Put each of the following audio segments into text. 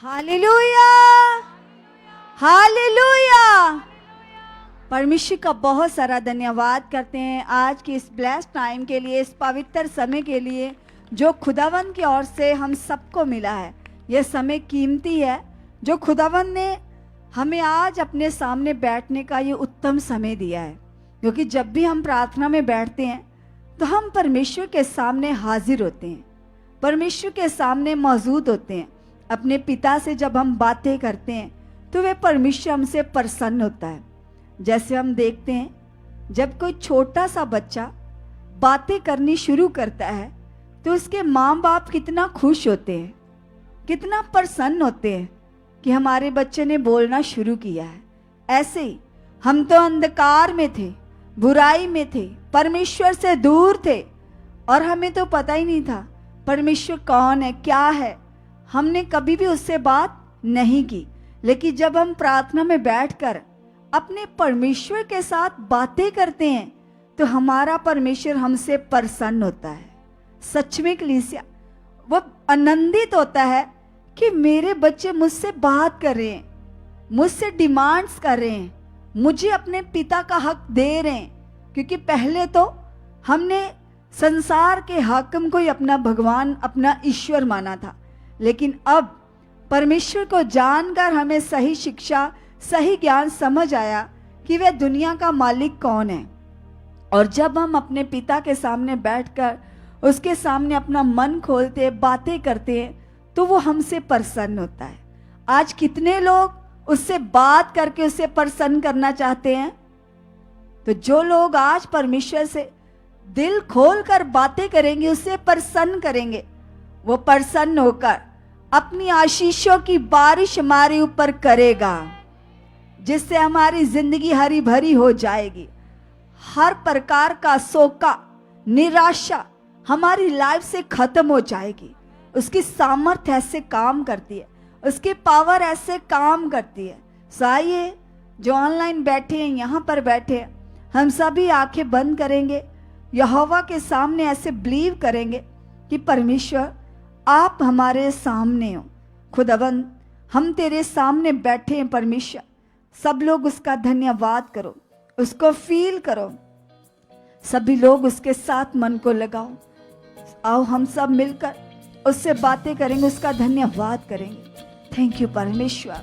Hallelujah, hallelujah. परमेश्वर का बहुत सारा धन्यवाद करते हैं आज के इस ब्लेस्ड टाइम के लिए, इस पवित्र समय के लिए जो खुदावन की ओर से हम सबको मिला है। यह समय कीमती है जो खुदावन ने हमें आज अपने सामने बैठने का ये उत्तम समय दिया है, क्योंकि जब भी हम प्रार्थना में बैठते हैं तो हम परमेश्वर के सामने हाजिर होते हैं, परमेश्वर के सामने मौजूद होते हैं। अपने पिता से जब हम बातें करते हैं तो वे परमेश्वर हमसे प्रसन्न होता है। जैसे हम देखते हैं जब कोई छोटा सा बच्चा बातें करनी शुरू करता है तो उसके माँ बाप कितना खुश होते हैं, कितना प्रसन्न होते हैं कि हमारे बच्चे ने बोलना शुरू किया है। ऐसे ही हम तो अंधकार में थे, बुराई में थे, परमेश्वर से दूर थे और हमें तो पता ही नहीं था परमेश्वर कौन है, क्या है। हमने कभी भी उससे बात नहीं की, लेकिन जब हम प्रार्थना में बैठकर अपने परमेश्वर के साथ बातें करते हैं तो हमारा परमेश्वर हमसे प्रसन्न होता है। सच में कलीसिया वो आनंदित होता है कि मेरे बच्चे मुझसे बात कर रहे हैं, मुझसे डिमांड्स कर रहे हैं, मुझे अपने पिता का हक दे रहे हैं। क्योंकि पहले तो हमने संसार के हाकिम को ही अपना भगवान, अपना ईश्वर माना था, लेकिन अब परमेश्वर को जानकर हमें सही शिक्षा, सही ज्ञान समझ आया कि वह दुनिया का मालिक कौन है। और जब हम अपने पिता के सामने बैठकर उसके सामने अपना मन खोलते, बातें करते हैं तो वो हमसे प्रसन्न होता है। आज कितने लोग उससे बात करके उसे प्रसन्न करना चाहते हैं? तो जो लोग आज परमेश्वर से दिल खोलकर बातें करेंगे, उससे प्रसन्न करेंगे, वो प्रसन्न होकर अपनी आशीषों की बारिश हमारे ऊपर करेगा, जिससे हमारी जिंदगी हरी भरी हो जाएगी। हर प्रकार का सोका, निराशा हमारी लाइफ से खत्म हो जाएगी। उसकी सामर्थ्य ऐसे काम करती है, उसकी पावर ऐसे काम करती है। साइए जो ऑनलाइन बैठे हैं, यहाँ पर बैठे हैं, हम सभी आंखें बंद करेंगे, यहोवा के सामने ऐसे बिलीव करेंगे कि परमेश्वर आप हमारे सामने हो। खुदावन हम तेरे सामने बैठे हैं परमेश्वर। सब लोग उसका धन्यवाद करो, उसको फील करो। सभी लोग उसके साथ मन को लगाओ। आओ हम सब मिलकर उससे बातें करेंगे, उसका धन्यवाद करेंगे। थैंक यू परमेश्वर,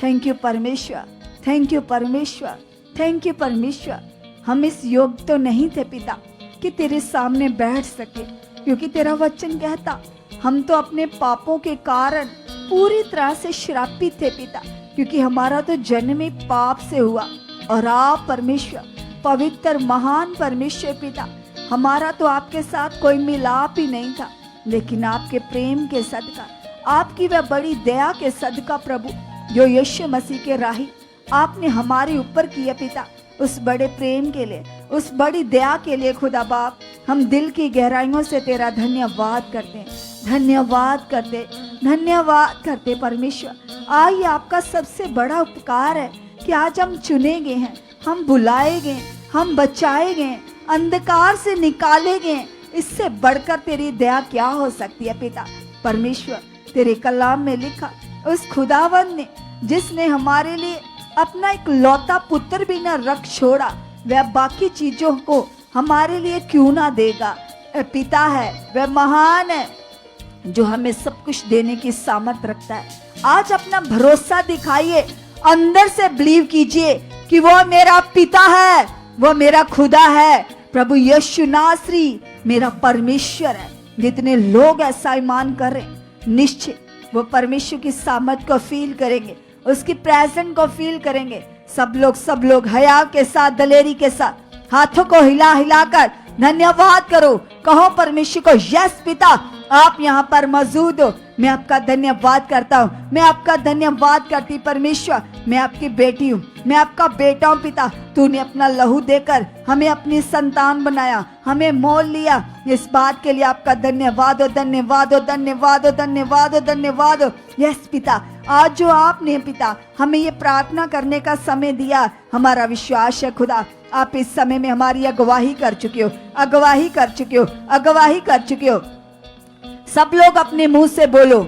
थैंक यू परमेश्वर, थैंक यू परमेश्वर, थैंक यू परमेश्वर। हम इस योग्य तो नहीं थे पिता कि तेरे सामने बैठ सके, क्योंकि तेरा वचन कहता हम तो अपने पापों के कारण पूरी तरह से श्रापित थे पिता, क्योंकि हमारा तो जन्म ही पाप से हुआ। और आप परमेश्वर, पवित्र महान परमेश्वर पिता, हमारा तो आपके साथ कोई मिलाप ही नहीं था, लेकिन आपके प्रेम के सदका, आपकी वह बड़ी दया के सदका प्रभु, जो यीशु मसीह के राही आपने हमारे ऊपर किया पिता, उस बड़े प्रेम के लिए, उस बड़ी दया के लिए खुदा बाप हम दिल की गहराइयों से तेरा धन्यवाद करते हैं, धन्यवाद करते, धन्यवाद करते परमेश्वर। आइए आपका सबसे बड़ा उपकार है कि आज हम चुने गए हैं, हम बुलाए गए, हम बचाए गए, अंधकार से निकाले गए। इससे बढ़कर तेरी दया क्या हो सकती है पिता परमेश्वर। तेरे कलाम में लिखा उस खुदावन ने जिसने हमारे लिए अपना एक लौता पुत्र भी न रख छोड़ा, वह बाकी चीजों को हमारे लिए क्यों ना देगा। पिता है, वह महान है, जो हमें सब कुछ देने की सामर्थ रखता है। आज अपना भरोसा दिखाइए, अंदर से बिलीव कीजिए कि वो मेरा पिता है, वो मेरा खुदा है, प्रभु यीशु नासरी मेरा परमेश्वर है। जितने लोग ऐसा ईमान कर रहे हैं, निश्चय वो परमेश्वर की सामर्थ को फील करेंगे, उसकी प्रेजेंस को फील करेंगे। सब लोग हया के साथ, दलेरी के साथ हाथों को हिला हिलाकर धन्यवाद करो। कहो परमेश्वर को, यस पिता आप यहाँ पर मौजूद हो, मैं आपका धन्यवाद करता हूँ, मैं आपका धन्यवाद करती परमेश्वर। मैं आपकी बेटी हूँ, मैं आपका बेटा हूँ पिता। तूने अपना लहू देकर हमें अपनी संतान बनाया, हमें मोल लिया। इस बात के लिए आपका धन्यवाद हो, धन्यवाद हो, धन्यवाद हो, धन्यवाद हो, धन्यवाद हो। यस पिता, आज जो आपने पिता हमें ये प्रार्थना करने का समय दिया, हमारा विश्वास है खुदा आप इस समय में हमारी अगवाही कर चुके हो, अगवाही कर चुके हो, अगवाही कर चुके हो। सब लोग अपने मुंह से बोलो,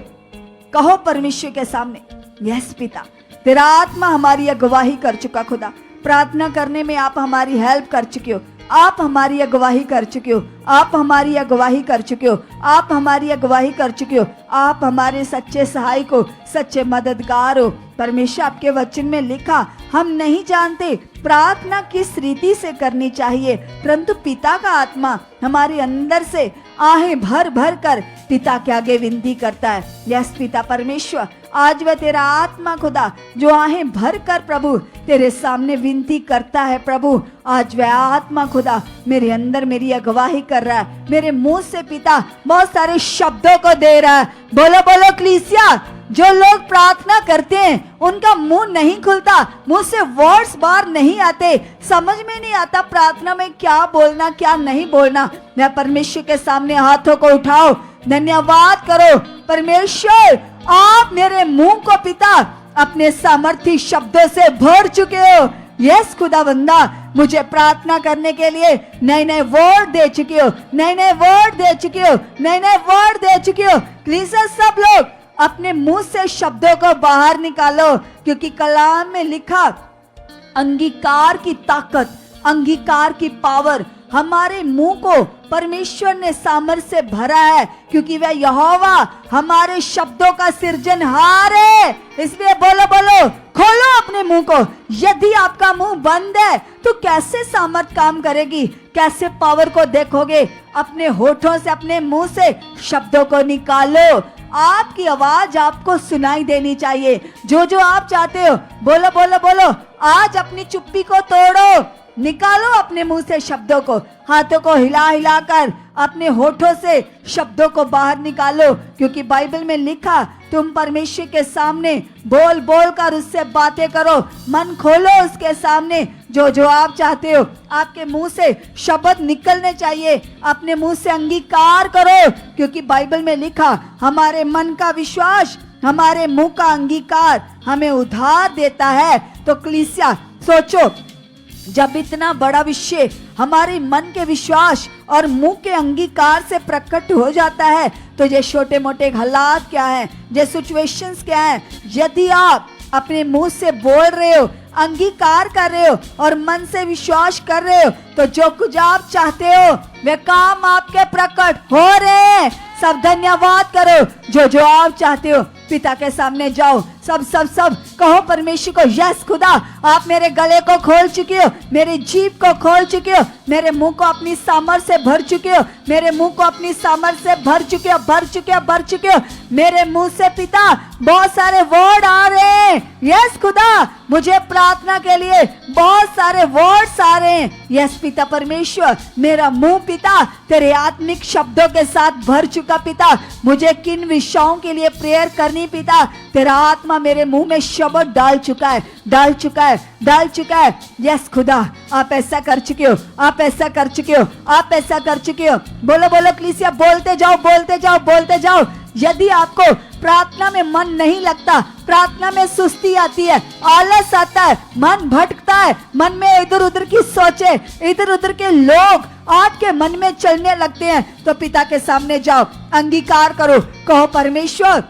कहो परमेश्वर के सामने, यस पिता, तेरा आत्मा हमारी अगुवाही कर चुका खुदा। प्रार्थना करने में आप हमारी हेल्प कर चुके हो, आप हमारी अगुवाही कर चुके हो, आप हमारी अगुवाही कर चुके हो, आप हमारी अगुवाही कर चुके हो। आप हमारे सच्चे सहायक हो, सच्चे मददगार हो। परमेश्वर आपके वचन में लिखा, हम नहीं जानते प्रार्थना किस रीति से करनी चाहिए, परंतु पिता का आत्मा हमारे अंदर से आहें भर भर कर पिता के आगे विनती करता है। यस पिता परमेश्वर, आज वह तेरा आत्मा खुदा जो आहें भर कर प्रभु तेरे सामने विनती करता है प्रभु, आज वह आत्मा खुदा मेरे अंदर मेरी अगुवाही कर रहा है, मेरे मुंह से पिता बहुत सारे शब्दों को दे रहा है। बोलो बोलो कलीसिया, जो लोग प्रार्थना करते हैं उनका मुंह नहीं खुलता, मुंह से वर्ड्स बाहर नहीं आते, समझ में नहीं आता प्रार्थना में क्या बोलना क्या नहीं बोलना। मैं परमेश्वर के सामने हाथों को उठाओ, धन्यवाद करो परमेश्वर, आप मेरे मुंह को पिता अपने सामर्थी शब्दों से भर चुके हो। यस खुदावंदा, मुझे प्रार्थना करने के लिए नए नए वर्ड दे चुके हो, नए नए वर्ड दे चुके हो, नए नए वर्ड दे चुके हो। कलीसिया सब लोग अपने मुंह से शब्दों को बाहर निकालो, क्योंकि कलाम में लिखा अंगीकार की ताकत, अंगीकार की पावर हमारे मुंह को परमेश्वर ने सामर्थ्य से भरा है, क्योंकि वह यहोवा हमारे शब्दों का सृजनहार है। इसलिए बोलो बोलो, खोलो अपने मुंह को। यदि आपका मुंह बंद है तो कैसे सामर्थ काम करेगी, कैसे पावर को देखोगे। अपने होठों से, अपने मुंह से शब्दों को निकालो। आपकी आवाज आपको सुनाई देनी चाहिए, जो जो आप चाहते हो। बोलो बोलो बोलो, आज अपनी चुप्पी को तोड़ो, निकालो अपने मुंह से शब्दों को, हाथों को हिला हिला कर अपने होठों से शब्दों को बाहर निकालो, क्योंकि बाइबल में लिखा तुम परमेश्वर के सामने बोल बोल कर उससे बातें करो, मन खोलो उसके सामने। जो जो आप चाहते हो आपके मुंह से शब्द निकलने चाहिए, अपने मुंह से अंगीकार करो, क्योंकि बाइबल में लिखा हमारे मन का विश्वास, हमारे मुंह का अंगीकार हमें उधार देता है। तो कलीसिया सोचो, जब इतना बड़ा विषय हमारे मन के विश्वास और मुंह के अंगीकार से प्रकट हो जाता है, तो ये छोटे मोटे हालात क्या हैं, ये सिचुएशंस क्या हैं, यदि आप अपने मुंह से बोल रहे हो, अंगीकार कर रहे हो और मन से विश्वास कर रहे हो, तो जो कुछ आप चाहते हो वे काम आपके प्रकट हो रहे हैं। सब धन्यवाद करो, जो जो आप चाहते हो पिता के सामने जाओ, सब सब सब कहो परमेश्वर को, यस खुदा आप मेरे गले को खोल चुके हो, मेरी जीभ को खोल चुके हो, मेरे मुंह को अपनी सामर्थ से भर चुके हो, मेरे मुंह को अपनी सामर्थ से भर चुके हो, भर चुके हो, भर चुके हो। मेरे मुंह से पिता बहुत सारे वर्ड आ रहे हैं। यस खुदा, मुझे प्रार्थना के लिए बहुत सारे वर्ड्स आ रहे हैं। यस पिता परमेश्वर, मेरा मुंह पिता तेरे आत्मिक शब्दों के साथ भर चुका पिता। मुझे किन विषयों के लिए प्रेयर करनी पिता, तेरा आत्मा मेरे मुंह में शब्द डाल चुका है, डाल चुका है, डाल चुका है। यस खुदा, आप ऐसा कर चुके हो, आप ऐसा कर चुके हो, आप ऐसा कर चुके हो। बोलो बोलो कलीसिया, बोलते जाओ, बोलते जाओ, बोलते जाओ। यदि आपको प्रार्थना में मन नहीं लगता, प्रार्थना में सुस्ती आती है, आलस आता है, मन भटकता है, मन में इधर उधर की सोचे, इधर उधर के लोग आपके मन में चलने लगते हैं, तो पिता के सामने जाओ, अंगीकार करो, कहो परमेश्वर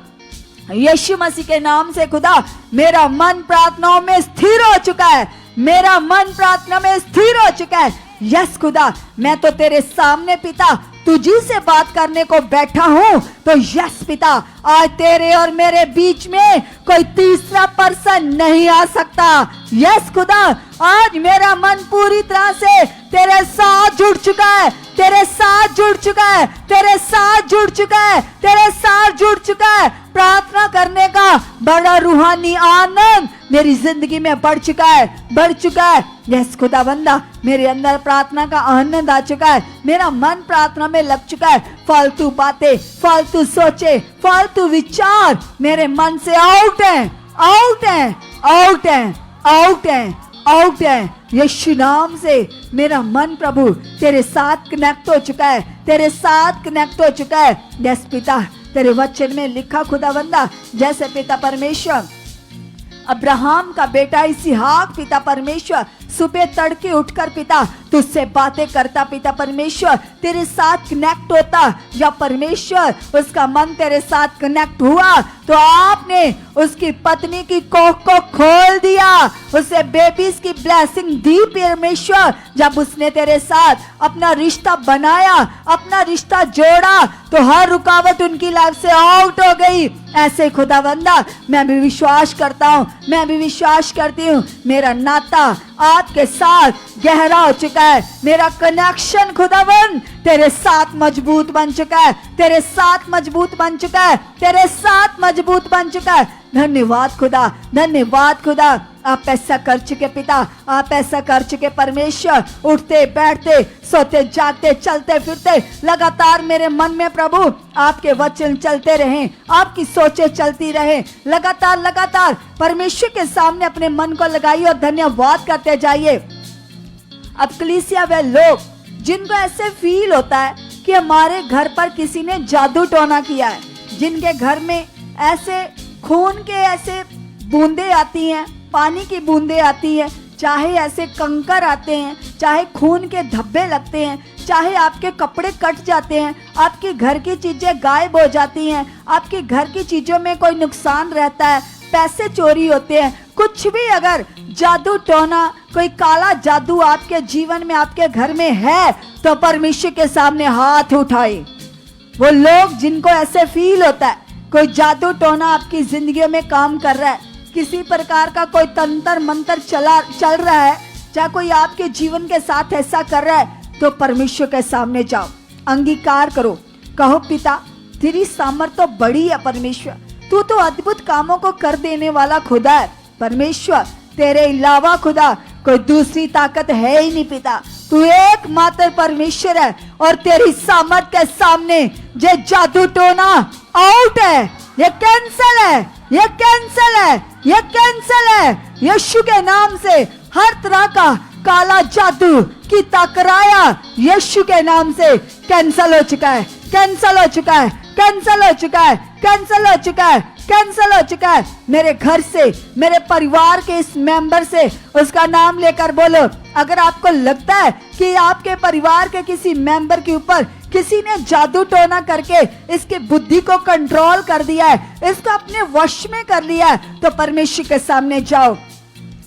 यीशु मसीह के नाम से खुदा मेरा मन प्रार्थनाओं में स्थिर हो चुका है, मेरा मन प्रार्थना में स्थिर हो चुका है। यस खुदा, मैं तो तेरे सामने पिता तुझी से बात करने को बैठा हूँ, तो यस पिता आज तेरे और मेरे बीच में कोई तीसरा पर्सन नहीं आ सकता। यस खुदा, आज मेरा मन पूरी तरह से तेरे साथ जुड़ चुका है, तेरे साथ जुड़ चुका है, तेरे साथ जुड़ चुका है, तेरे साथ जुड़ चुका है। प्रार्थना करने का बड़ा रूहानी आनंद मेरी जिंदगी में बढ़ चुका है, बढ़ चुका है। यस खुदावंदा, मेरे अंदर प्रार्थना का आनंद आ चुका है, मेरा मन प्रार्थना में लग चुका है। फालतू बातें, फालतू सोचे, फालतू विचार मेरे मन से आउट हैं, आउट हैं, आउट हैं, आउट हैं, आउट हैं। यीशु नाम से मेरा मन प्रभु तेरे साथ कनेक्ट हो चुका है, तेरे साथ कनेक्ट हो चुका है। यस पिता, तेरे वचन में लिखा खुदावंदा, जैसे पिता परमेश्वर अब्राहम का बेटा इसहाक पिता परमेश्वर सुबह तड़के उठकर पिता तुझसे बातें करता पिता परमेश्वर, तेरे साथ कनेक्ट होता, या परमेश्वर उसका मन तेरे साथ कनेक्ट हुआ तो आपने उसकी पत्नी की कोख को खोल दिया, उसे बेबीज की ब्लेसिंग दी परमेश्वर। जब उसने तेरे साथ अपना रिश्ता बनाया, अपना रिश्ता जोड़ा, तो हर रुकावट उनकी लाइफ से आउट हो गई। ऐसे खुदावंदा मैं भी विश्वास करता हूँ, मैं भी विश्वास करती हूँ, मेरा नाता आपके साथ गहरा हो चुका है, मेरा कनेक्शन खुदावन तेरे साथ मजबूत बन चुका है, तेरे साथ मजबूत बन चुका है, तेरे साथ मजबूत बन चुका है। धन्यवाद खुदा, धन्यवाद खुदा, आप ऐसा कर चुके पिता, आप ऐसा कर चुके परमेश्वर। उठते बैठते सोते जागते चलते फिरते लगातार मेरे मन में प्रभु आपके वचन चलते रहें, आपकी सोचें चलती रहें, लगातार लगातार परमेश्वर के सामने अपने मन को लगाइए और धन्यवाद करते जाइए। अब कलीसिया वे लोग जिनको ऐसे फील होता है कि हमारे घर पर किसी ने जादू टोना किया है, जिनके घर में ऐसे खून के ऐसे बूंदे आती हैं, पानी की बूंदे आती हैं, चाहे ऐसे कंकर आते हैं, चाहे खून के धब्बे लगते हैं, चाहे आपके कपड़े कट जाते हैं, आपके घर की चीजें गायब हो जाती हैं, आपके घर की चीजों में कोई नुकसान रहता है, पैसे चोरी होते हैं, कुछ भी अगर जादू टोना कोई काला जादू आपके जीवन में आपके घर में है तो परमेश्वर के सामने हाथ उठाए। वो लोग जिनको ऐसे फील होता है कोई जादू टोना आपकी जिंदगी में काम कर रहा है, किसी प्रकार का कोई तंत्र मंत्र चल रहा है, चाहे कोई आपके जीवन के साथ ऐसा कर रहा है, तो परमेश्वर के सामने जाओ, अंगीकार करो, कहो पिता तेरी सामर्थ तो बड़ी है परमेश्वर, तू तो अद्भुत कामों को कर देने वाला खुदा है परमेश्वर, तेरे अलावा खुदा कोई दूसरी ताकत है ही नहीं पिता, तू एकमात्र परमेश्वर है और तेरी सामर्थ के सामने ये जादू टोना आउट है, ये कैंसल है, ये कैंसल है, ये कैंसल है। यीशु के नाम से हर तरह का काला जादू की तकराया यीशु के नाम से कैंसल हो चुका है, कैंसल हो चुका है, कैंसल हो चुका है, कैंसल हो चुका है, कैंसल हो चुका है। मेरे घर से, मेरे परिवार के इस मेंबर से उसका नाम लेकर बोलो। अगर आपको लगता है कि आपके परिवार के किसी मेंबर के ऊपर किसी ने जादू टोना करके इसकी बुद्धि को कंट्रोल कर दिया है, इसको अपने वश में कर लिया है, तो परमेश्वर के सामने जाओ,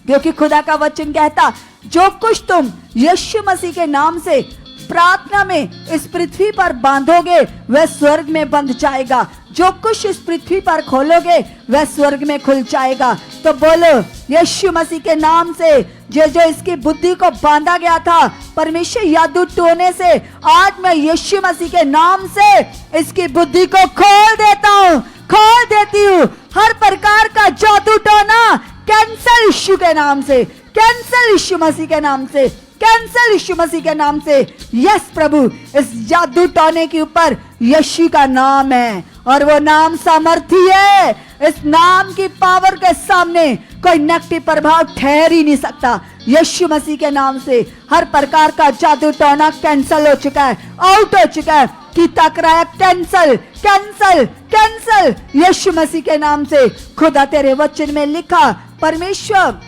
क्योंकि खुदा का वचन कहता जो कुछ तुम यीशु मसीह के नाम से प्रार्थना में इस पृथ्वी पर बांधोगे वह स्वर्ग में बंध जाएगा, जो कुछ इस पृथ्वी पर खोलोगे वह स्वर्ग में खुल जाएगा। तो बोलो यीशु मसीह के नाम से जो इसकी बुद्धि को बांधा गया था परमेश्वर जादू टोने से, आज मैं यीशु मसीह के नाम से इसकी बुद्धि को खोल देता हूँ, खोल देती हूँ। हर प्रकार का जादू टोना कैंसल यीशु के नाम से, कैंसल यीशु मसीह के नाम से, कैंसल यीशु मसीह के नाम से। यस प्रभु, इस जादू टोने के ऊपर यीशु का नाम है और वो नाम सामर्थी है। इस नाम की पावर के सामने कोई नेगेटिव प्रभाव ठहर ही नहीं सकता। यीशु मसीह के नाम से हर प्रकार का जादू टोना कैंसल हो चुका है, आउट हो चुका है, की तकरार कैंसल, कैंसल, कैंसल यीशु मसीह के नाम से। खुदा तेरे वचन में लिखा परमेश्वर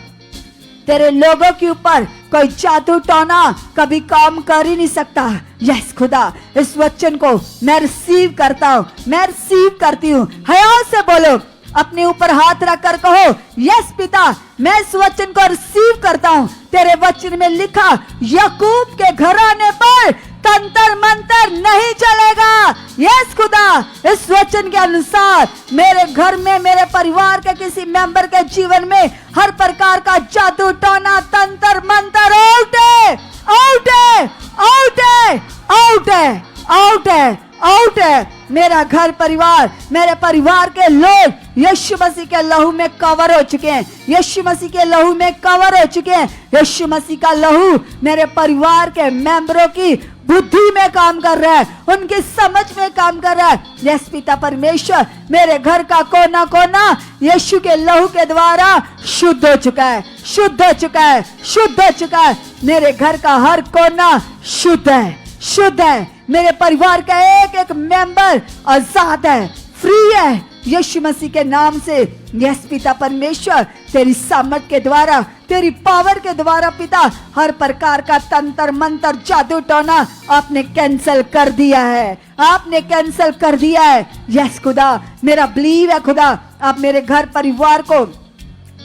तेरे लोगों के ऊपर कोई जादू टोना कभी काम कर ही नहीं सकता। यस खुदा, इस वचन को मैं रिसीव करता हूँ, मैं रिसीव करती हूँ। हया से बोलो, अपने ऊपर हाथ रखकर कहो यस पिता, मैं इस वचन को रिसीव करता हूँ। तेरे वचन में लिखा याकूब के घराने पर तंत्र मंत्र नहीं चलेगा। यस खुदा, इस वचन के अनुसार मेरे घर में, मेरे परिवार के किसी मेंबर के जीवन में हर प्रकार का जादू टोना तंत्र मंत्र आउट है, आउट है, आउट है, आउट है, आउट है, आउट है। मेरा घर परिवार, मेरे परिवार के लोग यीशु मसीह के लहू में कवर हो चुके हैं, यीशु मसीह के लहू में कवर हो चुके हैं। यीशु मसीह का लहू मेरे परिवार के मेंबरों की बुद्धि में काम कर रहा है, उनकी समझ में काम कर रहा है। यस पिता परमेश्वर, मेरे घर का कोना कोना यीशु के लहू के द्वारा शुद्ध हो चुका है, शुद्ध हो चुका है, शुद्ध हो चुका है। मेरे घर का हर कोना शुद्ध है, शुद्ध है। मेरे परिवार का एक एक मेंबर आजाद है, फ्री है, यीशु मसीह के नाम से। यस पिता परमेश्वर, तेरी सामर्थ के द्वारा, तेरी पावर के द्वारा पिता, हर प्रकार का तंत्र मंत्र जादू टोना आपने कैंसिल कर दिया है, आपने कैंसिल कर दिया है। यस खुदा, मेरा बिलीव है खुदा, आप मेरे घर परिवार को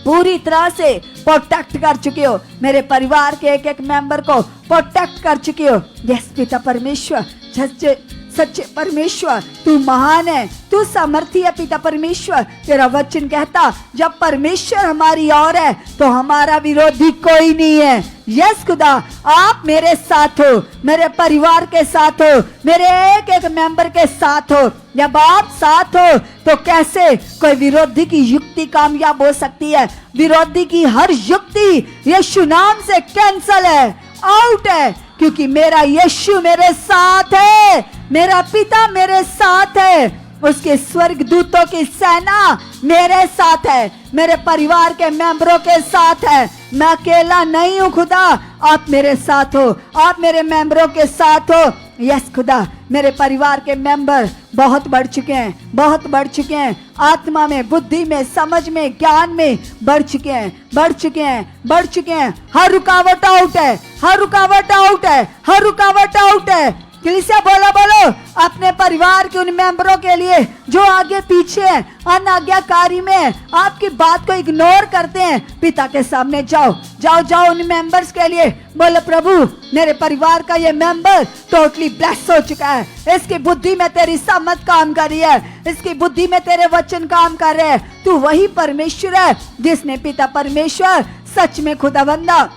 पूरी तरह से प्रोटेक्ट कर चुके हो, मेरे परिवार के एक एक मेंबर को प्रोटेक्ट कर चुके हो। यस पिता परमेश्वर, सच्चे परमेश्वर, तू महान है, तू सामर्थी है पिता परमेश्वर। तेरा वचन कहता, जब परमेश्वर हमारी ओर है तो हमारा विरोधी कोई नहीं है। यस खुदा, आप मेरे साथ हो, मेरे परिवार के साथ हो, मेरे एक एक मेंबर के साथ हो। जब आप साथ हो तो कैसे कोई विरोधी की युक्ति कामयाब हो सकती है? विरोधी की हर युक्ति यीशु नाम से कैंसल है, आउट है, क्योंकि मेरा यीशु मेरे साथ है, मेरा पिता मेरे साथ है, उसके स्वर्ग दूतों की सेना मेरे साथ है, मेरे परिवार के मेंबरों के साथ है। मैं अकेला नहीं हूं खुदा, आप मेरे साथ हो, आप मेरे मेंबरों के साथ हो। यस खुदा, मेरे परिवार के मेंबर बहुत बढ़ चुके हैं, बहुत बढ़ चुके हैं, आत्मा में, बुद्धि में, समझ में, ज्ञान में बढ़ चुके हैं, बढ़ चुके हैं, बढ़ चुके हैं। हर रुकावट आउट है, हर रुकावट आउट है, हर रुकावट आउट है। कलीसिया बोलो बोलो, अपने परिवार के उन मेंबरों के लिए जो आगे पीछे हैं, अनाज्ञाकारी में आपकी बात को इग्नोर करते हैं, पिता के सामने जाओ, जाओ जाओ उन मेंबर्स के लिए बोलो, प्रभु मेरे परिवार का ये मेंबर टोटली ब्लेस हो चुका है, इसकी बुद्धि में तेरी सामर्थ काम कर रही है, इसकी बुद्धि में तेरे वचन काम कर रहे हैं। तू वही परमेश्वर है जिसने पिता परमेश्वर सच में खुदावंदा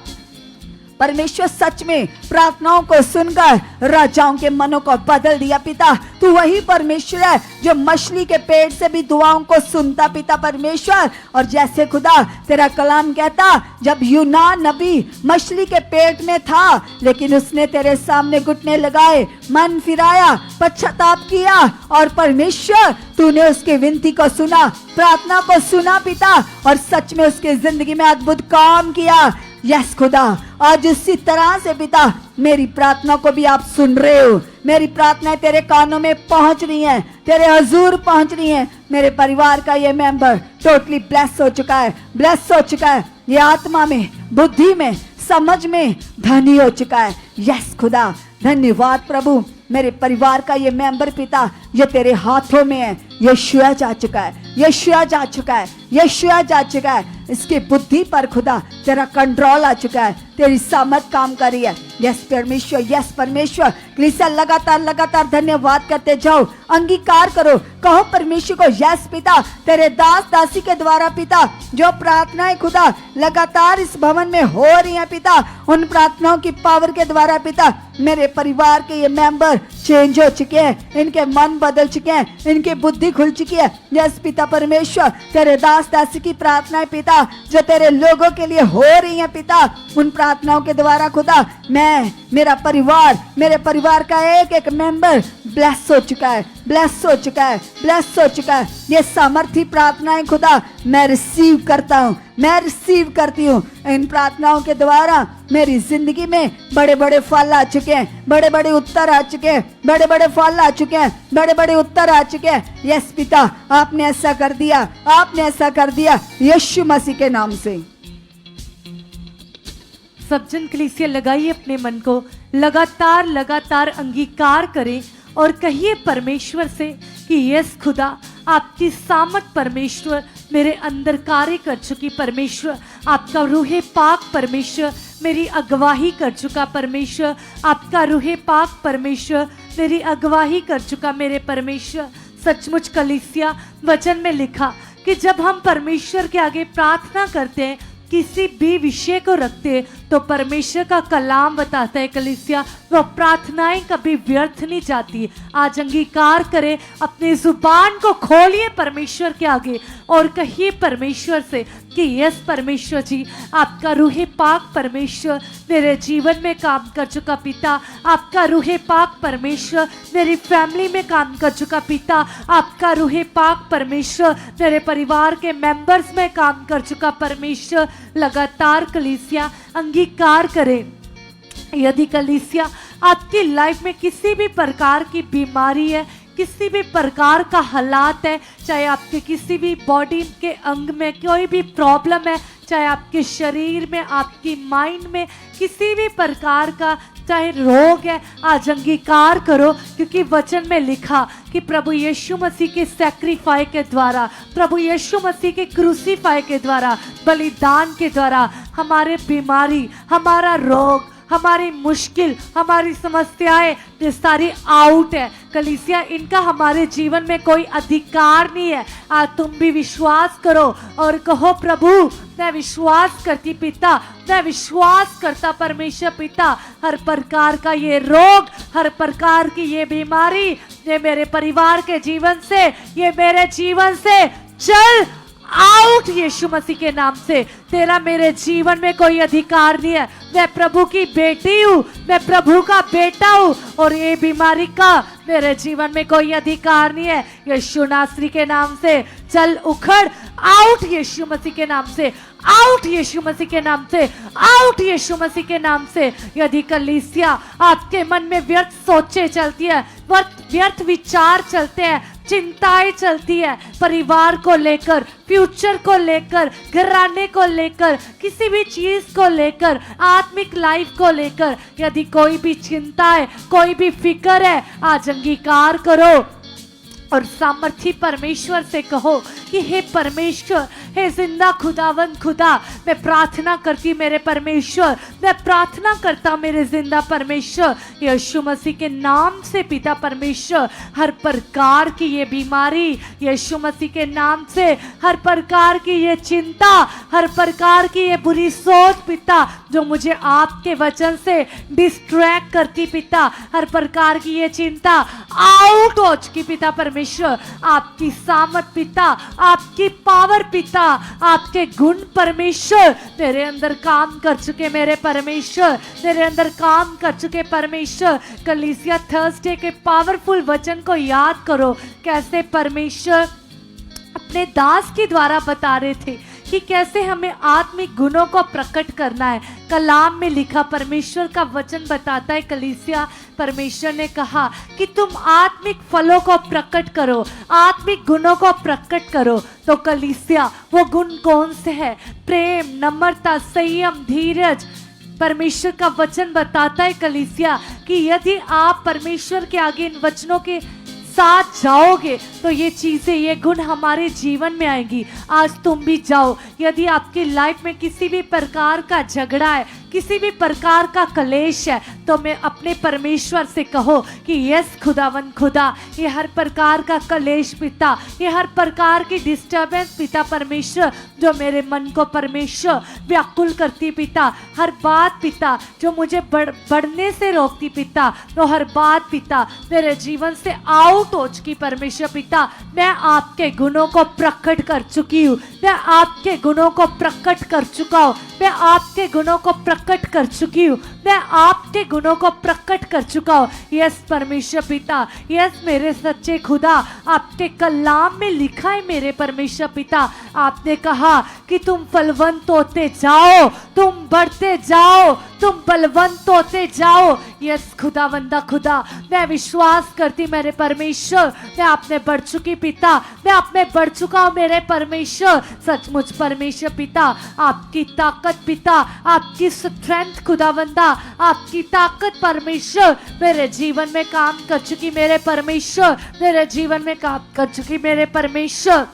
परमेश्वर सच में प्रार्थनाओं को सुनकर राजाओं के मनों को बदल दिया। पिता, तू वही परमेश्वर है जो मछली के पेट से भी दुआओं को सुनता पिता परमेश्वर। और जैसे खुदा तेरा कलाम कहता, जब यूनान नबी मछली के पेट में था, लेकिन उसने तेरे सामने घुटने लगाए, मन फिराया, पश्चाताप किया, और परमेश्वर तूने उसकी विनती को सुना, प्रार्थना को सुना पिता, और सच में उसकी जिंदगी में अद्भुत काम किया। यस खुदा, आज उसी तरह से पिता मेरी प्रार्थना को भी आप सुन रहे हो, मेरी प्रार्थनाएं तेरे कानों में पहुंच रही हैं, तेरे हजूर पहुंच रही हैं। मेरे परिवार का ये मेंबर टोटली ब्लेस हो चुका है, ब्लेस हो चुका है, ये आत्मा में, बुद्धि में, समझ में धनी हो चुका है। यस खुदा, धन्यवाद प्रभु। मेरे परिवार का ये मेंबर पिता, ये तेरे हाथों में है, यीशुआ जा चुका है, यीशुआ जा चुका है, यीशुआ जा चुका है। इसकी बुद्धि पर खुदा तेरा कंट्रोल आ चुका है, तेरी सामर्थ काम कर रही है। यस परमेश्वर, यस परमेश्वर। कलीसिया लगातार लगातार धन्यवाद करते जाओ, अंगीकार करो, कहो परमेश्वर को, यस पिता, तेरे दास दासी के द्वारा पिता जो प्रार्थनाएं खुदा लगातार इस भवन में हो रही हैं पिता, उन प्रार्थनाओं की पावर के द्वारा पिता मेरे परिवार के ये मेंबर चेंज हो चुके हैं, इनके मन बदल चुके हैं, इनकी बुद्धि खुल चुकी है। यस पिता परमेश्वर, तेरे दास दासी की प्रार्थनाएं पिता जो तेरे लोगों के लिए हो रही हैं पिता, उन प्रार्थनाओं के द्वारा खुदा मैं, मेरा परिवार, मेरे परिवार का एक एक मेंबर ब्लेस हो चुका है, ब्लेस हो चुका है, ब्लेस हो चुका है। ये सामर्थी प्रार्थनाएं खुदा मैं रिसीव करता हूँ, मैं रिसीव करती हूँ। इन प्रार्थनाओं के द्वारा मेरी जिंदगी में बड़े बड़े फल आ चुके हैं, बड़े बड़े उत्तर आ चुके हैं, बड़े बड़े फल आ चुके हैं, बड़े बड़े उत्तर आ चुके हैं। यस पिता, आपने ऐसा कर दिया, आपने ऐसा कर दिया, यीशु मसीह के नाम से। सब जन कलीसिया लगाइए अपने मन को, लगातार लगातार अंगीकार करें और कहिए परमेश्वर से कि यस खुदा, आपकी सामर्थ परमेश्वर मेरे अंदर कार्य कर चुकी परमेश्वर, आपका रूहे पाक परमेश्वर मेरी अगवाही कर चुका परमेश्वर, आपका रूहे पाक परमेश्वर मेरी अगवाही कर चुका मेरे परमेश्वर। सचमुच कलीसिया वचन में लिखा कि जब हम परमेश्वर के आगे प्रार्थना करते हैं, किसी भी विषय को रखते हैं, तो परमेश्वर का कलाम बताता है कलीसिया वो प्रार्थनाएं कभी व्यर्थ नहीं जाती। आज अंगीकार करें, अपनी जुबान को खोलिए परमेश्वर के आगे और कहिए परमेश्वर से कि यस परमेश्वर जी, आपका रूहे पाक परमेश्वर मेरे जीवन में काम कर चुका पिता, आपका रूहे पाक परमेश्वर मेरी फैमिली में काम कर चुका पिता, आपका रूहे पाक परमेश्वर मेरे परिवार के मेंबर्स में काम कर चुका परमेश्वर। लगातार कलीसिया अंगीकार करें। यदि कलीसिया आपकी लाइफ में किसी भी प्रकार की बीमारी है, किसी भी प्रकार का हालात है, चाहे आपके किसी भी बॉडी के अंग में कोई भी प्रॉब्लम है, चाहे आपके शरीर में, आपकी माइंड में किसी भी प्रकार का चाहे रोग है, आज अंगीकार करो, क्योंकि वचन में लिखा कि प्रभु यीशु मसीह के सैक्रिफाई के द्वारा, प्रभु यीशु मसीह के क्रूसीफाई के द्वारा, बलिदान के द्वारा हमारे बीमारी, हमारा रोग, हमारी मुश्किल, हमारी समस्याएं ये सारी आउट है। कलीसिया, इनका हमारे जीवन में कोई अधिकार नहीं है। आज तुम भी विश्वास करो और कहो, प्रभु मैं विश्वास करती पिता, मैं विश्वास करता परमेश्वर पिता, हर प्रकार का ये रोग, हर प्रकार की ये बीमारी, ये मेरे परिवार के जीवन से, ये मेरे जीवन से चल आउट यीशु मसीह के नाम से। तेरा मेरे जीवन में कोई अधिकार नहीं है। मैं प्रभु की बेटी हूँ, मैं प्रभु का बेटा हूँ, और ये बीमारी का मेरे जीवन में कोई अधिकार नहीं है। यीशु नासरी के नाम से चल उखड़ आउट यीशु मसीह के नाम से, आउट यीशु मसीह के नाम से, आउट यीशु मसीह के नाम से। यदि कलीसिया आपके मन में व्यर्थ सोचे चलती है, व्यर्थ विचार चलते हैं, चिंताएं चलती है परिवार को लेकर, फ्यूचर को लेकर, घराने को लेकर, किसी भी चीज को लेकर, आत्मिक लाइफ को लेकर, यदि कोई भी चिंता है, कोई भी फिक्र है, आज अंगीकार करो और सामर्थी परमेश्वर से कहो कि हे परमेश्वर, हे जिंदा खुदावंद खुदा, मैं प्रार्थना करती मेरे परमेश्वर, मैं प्रार्थना करता मेरे जिंदा परमेश्वर, यीशु मसीह के नाम से पिता परमेश्वर, हर प्रकार की ये बीमारी यीशु मसीह के नाम से, हर प्रकार की ये चिंता, हर प्रकार की ये बुरी सोच पिता जो मुझे आपके वचन से डिस्ट्रैक्ट करती पिता, हर प्रकार की ये चिंता आउट हो चुकी पिता परमेश्वर। आपकी सामर्थ पिता, आपकी पावर पिता, आपके गुण परमेश्वर मेरे अंदर काम कर चुके, मेरे परमेश्वर मेरे अंदर काम कर चुके परमेश्वर। कलीसिया, थर्सडे के पावरफुल वचन को याद करो, कैसे परमेश्वर अपने दास के द्वारा बता रहे थे कि कैसे हमें आत्मिक गुणों को प्रकट करना है। कलाम में लिखा, परमेश्वर का वचन बताता है कलीसिया, परमेश्वर ने कहा कि तुम आत्मिक फलों को प्रकट करो, आत्मिक गुणों को प्रकट करो। तो कलीसिया, वो गुण कौन से हैं? प्रेम, नम्रता, संयम, धीरज। परमेश्वर का वचन बताता है कलीसिया कि यदि आप परमेश्वर के आगे इन वचनों के साथ जाओगे तो ये चीजें, ये गुण हमारे जीवन में आएंगी। आज तुम भी जाओ, यदि आपकी लाइफ में किसी भी प्रकार का झगड़ा है, किसी भी प्रकार का कलेश है, तो मैं अपने परमेश्वर से कहो कि यस खुदावन खुदा, ये हर प्रकार का कलेश पिता, ये हर प्रकार की डिस्टर्बेंस पिता परमेश्वर जो मेरे मन को परमेश्वर व्याकुल करती पिता, हर बात पिता जो मुझे बढ़ने से रोकती पिता, तो हर बात पिता मेरे जीवन से आउट हो चुकी परमेश्वर पिता। मैं आपके गुणों को प्रकट कर चुकी हूँ, मैं आपके गुणों को प्रकट कर चुका हूँ, मैं आपके गुणों को प्रकट कर चुकी हूँ, मैं आपके गुणों को प्रकट कर चुका हूँ। यस परमेश्वर पिता, यस मेरे सच्चे खुदा, आपके कलाम में लिखा है मेरे परमेश्वर पिता, आपने कहा कि तुम फलवंत होते जाओ, तुम बढ़ते जाओ, तुम बलवंत होते जाओ। यस खुदावंदा खुदा, मैं विश्वास करती मेरे परमेश्वर, मैं आप में बढ़ चुकी पिता, मैं आप में बढ़ चुका हूँ मेरे परमेश्वर। सचमुच परमेश्वर पिता, आपकी ताकत पिता, आपकी स्ट्रेंथ खुदावंदा, आपकी ताकत परमेश्वर मेरे जीवन में काम कर चुकी मेरे परमेश्वर, मेरे जीवन में काम कर चुकी मेरे परमेश्वर।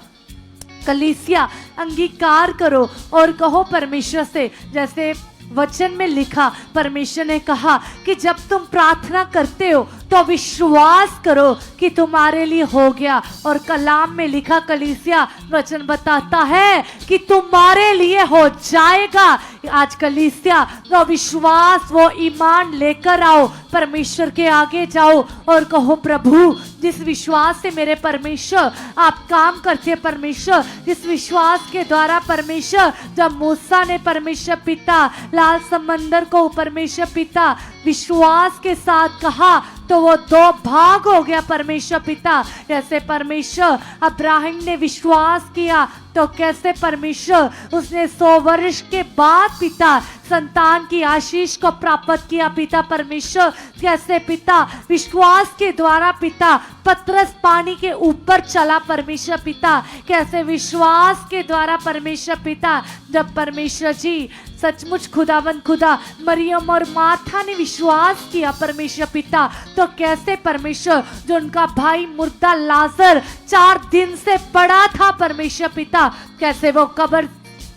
कलीसिया, अंगीकार करो और कहो परमेश्वर से, जैसे वचन में लिखा, परमेश्वर ने कहा कि जब तुम प्रार्थना करते हो तो विश्वास करो कि तुम्हारे लिए हो गया। और कलाम में लिखा कलीसिया, वचन बताता है कि तुम्हारे लिए हो जाएगा। आज कलीसिया, वो विश्वास, वो ईमान लेकर आओ, परमेश्वर के आगे जाओ और कहो प्रभु, जिस विश्वास से मेरे परमेश्वर आप काम करते हैं परमेश्वर, जिस विश्वास के द्वारा परमेश्वर, जब मूसा ने परमेश्वर पिता लाल समंदर को परमेश्वर पिता विश्वास के साथ कहा तो वो 2 भाग हो गया परमेश्वर पिता। जैसे परमेश्वर अब्राहम ने विश्वास किया तो कैसे परमेश्वर उसने 100 वर्ष के बाद पिता संतान की आशीष को प्राप्त किया पिता परमेश्वर। कैसे पिता विश्वास के द्वारा पिता पतरस पानी के ऊपर चला परमेश्वर पिता। कैसे विश्वास के द्वारा परमेश्वर पिता, जब परमेश्वर जी सचमुच खुदावंद खुदा मरियम और माथा ने विश्वास किया परमेश्वर पिता, तो कैसे परमेश्वर जो उनका भाई मुर्दा लाजर 4 दिन से पड़ा था परमेश्वर पिता, कैसे वो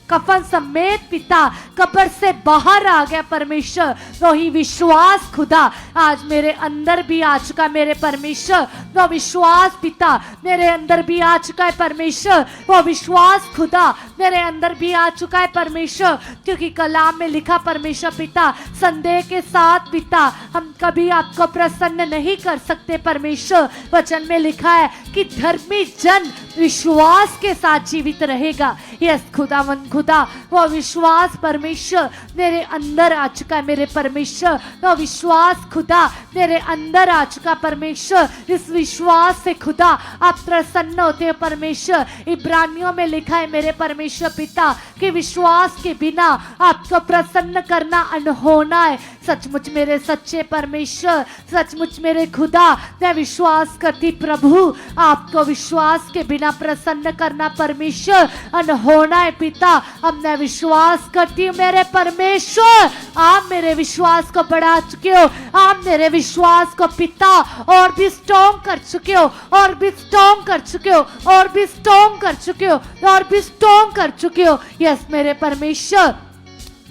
कफन समेत पिता कब्र से बाहर आ गया परमेश्वर। वही विश्वास खुदा आज मेरे अंदर भी आ चुका मेरे परमेश्वर। वो विश्वास पिता मेरे अंदर भी आ चुका है परमेश्वर। वो विश्वास खुदा मेरे अंदर भी आ चुका है परमेश्वर, क्योंकि कलाम में लिखा परमेश्वर पिता, संदेह के साथ पिता हम कभी आपको प्रसन्न नहीं कर सकते परमेश्वर। वचन में लिखा है कि धर्मी जन विश्वास के साथ जीवित रहेगा। यस खुदावंद खुदा, वो विश्वास परमेश्वर मेरे अंदर आ चुका है मेरे परमेश्वर। वो विश्वास खुदा मेरे अंदर आ चुका परमेश्वर। इस विश्वास से खुदा आप प्रसन्न होते हो परमेश्वर। इब्रानियों में लिखा है मेरे परमेश्वर पिता कि विश्वास के बिना आपको प्रसन्न करना अनहोना है। सचमुच मेरे सच्चे परमेश्वर, सचमुच मेरे खुदा, मैं विश्वास करती प्रभु आपको विश्वास के बिना प्रसन्न करना परमेश्वर अनहोना है पिता। अब मैं विश्वास करती हूँ मेरे परमेश्वर, आप मेरे विश्वास को बढ़ा चुके हो। आप मेरे विश्वास को पिता और भी स्ट्रॉन्ग कर चुके हो, और भी स्ट्रॉन्ग कर चुके हो, और भी स्ट्रॉन्ग कर चुके हो, और भी स्ट्रॉन्ग कर चुके हो। यस मेरे परमेश्वर,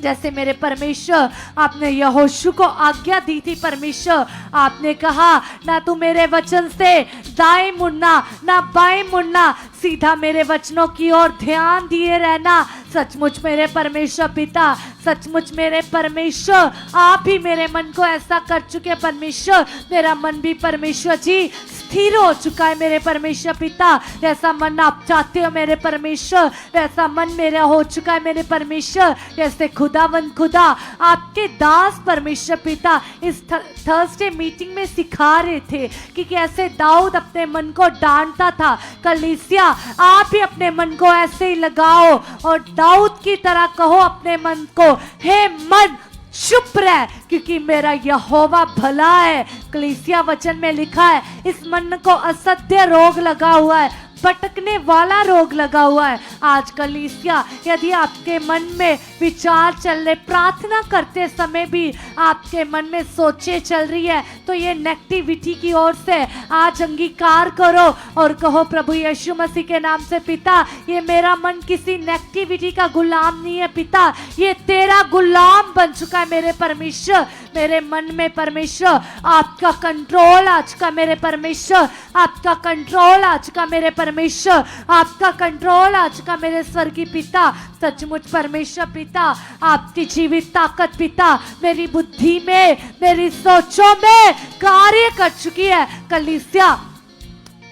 जैसे मेरे परमेश्वर आपने यहोशू को आज्ञा दी थी परमेश्वर, आपने कहा ना तू मेरे वचन से दाएं मुड़ना ना बाएं मुड़ना, सीधा मेरे वचनों की ओर ध्यान दिए रहना। सचमुच मेरे परमेश्वर पिता, सचमुच मेरे परमेश्वर आप ही मेरे मन को ऐसा कर चुके परमेश्वर। मेरा मन भी परमेश्वर जी स्थिर हो चुका है मेरे परमेश्वर पिता। जैसा मन आप चाहते हो मेरे परमेश्वर, वैसा मन मेरा हो चुका है मेरे परमेश्वर। जैसे खुदावंद खुदा आपके दास परमेश्वर पिता इस थर्सडे मीटिंग में सिखा रहे थे कि कैसे दाऊद अपने मन को डांटता था। कलीसिया आप भी अपने मन को ऐसे ही लगाओ और दाऊद की तरह कहो अपने मन को, हे मन चुप रह क्योंकि मेरा यहोवा भला है। कलीसिया वचन में लिखा है इस मन को असत्य रोग लगा हुआ है, भटकने वाला रोग लगा हुआ है। आज कलीसिया यदि आपके मन में विचार चल रहे, प्रार्थना करते समय भी आपके मन में सोचे चल रही है, तो ये नेगेटिविटी की ओर से आज अंगीकार करो और कहो प्रभु यीशु मसीह के नाम से पिता, ये मेरा मन किसी नेगेटिविटी का गुलाम नहीं है पिता, ये तेरा गुलाम बन चुका है मेरे परमेश्वर। मेरे मन में परमेश्वर आपका कंट्रोल आ चुका मेरे परमेश्वर, आपका कंट्रोल आ चुका मेरे परमेश्वर, आपका कंट्रोल आ चुका मेरे स्वर्गीय पिता। सचमुच परमेश्वर पिता आपकी जीवित ताकत पिता मेरी बुद्धि में, मेरी सोचों में कार्य कर चुकी है। कलीसिया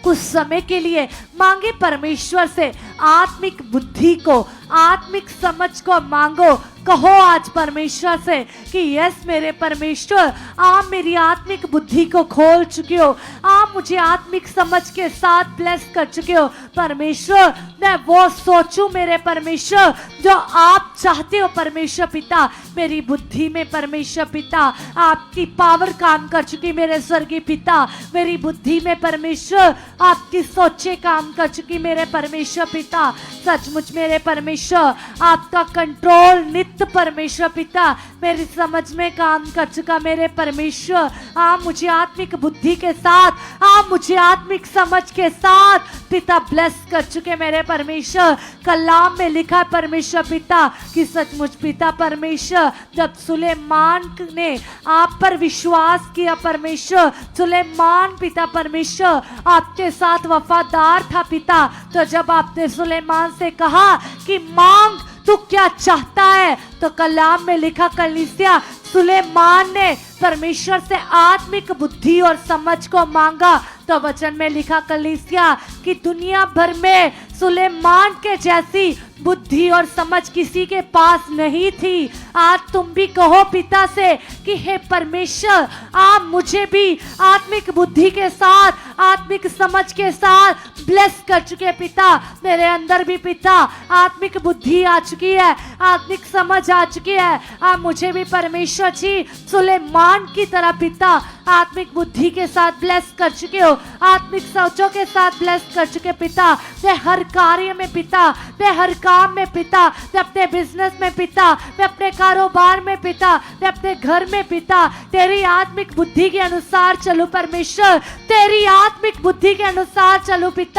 कुछ समय के लिए मांगे परमेश्वर से आत्मिक बुद्धि को, आत्मिक समझ को मांगो। कहो आज परमेश्वर से कि यस मेरे परमेश्वर आप मेरी आत्मिक बुद्धि को खोल चुके हो, आप मुझे आत्मिक समझ के साथ ब्लेस कर चुके हो परमेश्वर। मैं वो सोचूं मेरे परमेश्वर जो आप चाहते हो परमेश्वर पिता। मेरी बुद्धि में परमेश्वर पिता आपकी पावर काम कर चुकी मेरे स्वर्गीय पिता। मेरी बुद्धि में परमेश्वर आपकी सोचे काम कर चुकी मेरे परमेश्वर पिता। सचमुच मेरे परमेश्वर आपका कंट्रोल नित्य परमेश्वर पिता मेरी समझ में काम कर चुका मेरे परमेश्वर। आप मुझे आत्मिक बुद्धि के साथ, आप मुझे आत्मिक समझ के साथ पिता ब्लेस कर चुके मेरे परमेश्वर। कलाम में लिखा परमेश्वर पिता कि सचमुच पिता परमेश्वर जब सुलेमान ने आप पर विश्वास किया परमेश्वर, सुलेमान पिता परमेश्वर आपके साथ वफादार था पिता, तो जब आपने सुलेमान से कहा कि मांग तू क्या चाहता है, तो कलाम में लिखा कलीसिया सुलेमान ने परमेश्वर से आत्मिक बुद्धि और समझ को मांगा। तो वचन में लिखा कलीसिया कि दुनिया भर में सुलेमान के जैसी बुद्धि और समझ किसी के पास नहीं थी, आज तुम भी कहो पिता से कि हे परमेश्वर, आप मुझे भी आत्मिक बुद्धि के साथ, आत्मिक समझ के साथ ब्लेस कर चुके पिता। मेरे अंदर भी पिता आत्मिक बुद्धि आ चुकी है, आत्मिक समझ आ चुकी है। आप मुझे भी परमेश्वर जी सुलेमान की तरह पिता आत्मिक बुद्धि के साथ ब्लेस कर चुके हो, आत्मिक सोचों के साथ ब्लेस कर चुके पिता। मैं हर कार्य में पिता, मैं हर काम में पिता, मैं अपने बिजनेस में पिता, मैं अपने कारोबार में पिता, मैं अपने घर में पिता तेरी आत्मिक बुद्धि के अनुसार चलूं परमेश्वर, तेरी आत्मिक बुद्धि के अनुसार चलूं पिता।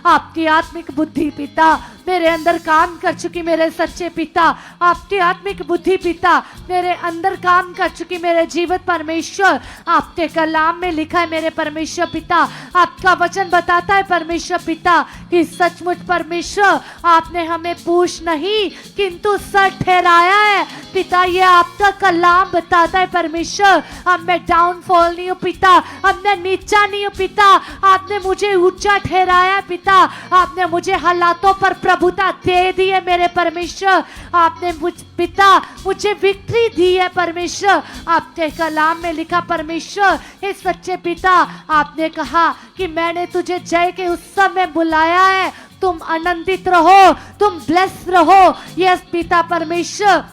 आपकी आत्मिक बुद्धि पिता मेरे अंदर काम कर चुकी मेरे सच्चे पिता, आपकी आत्मिक बुद्धि पिता मेरे अंदर काम कर चुकी मेरे जीवित परमेश्वर। आपके कलाम में लिखा है मेरे परमेश्वर पिता, आपका वचन बताता है परमेश्वर पिता कि सचमुच परमेश्वर आपने हमें पूछ नहीं किंतु सर ठहराया है पिता। ये आपका कलाम बताता है परमेश्वर। अब मैं डाउनफॉल नहीं हूँ पिता, अब मैं नीचा नहीं हूँ पिता, आपने मुझे ऊंचा ठहराया है पिता। आपने मुझे हालातों पर प्रभुता दे दी है मेरे परमेश्वर। आपने पिता मुझे विक्ट्री दी है परमेश्वर। आपके कलाम में लिखा परमेश्वर हे सच्चे पिता, आपने कहा कि मैंने तुझे जय के उत्सव में बुलाया है, तुम आनंदित रहो, तुम ब्लेस रहो। यस पिता परमेश्वर।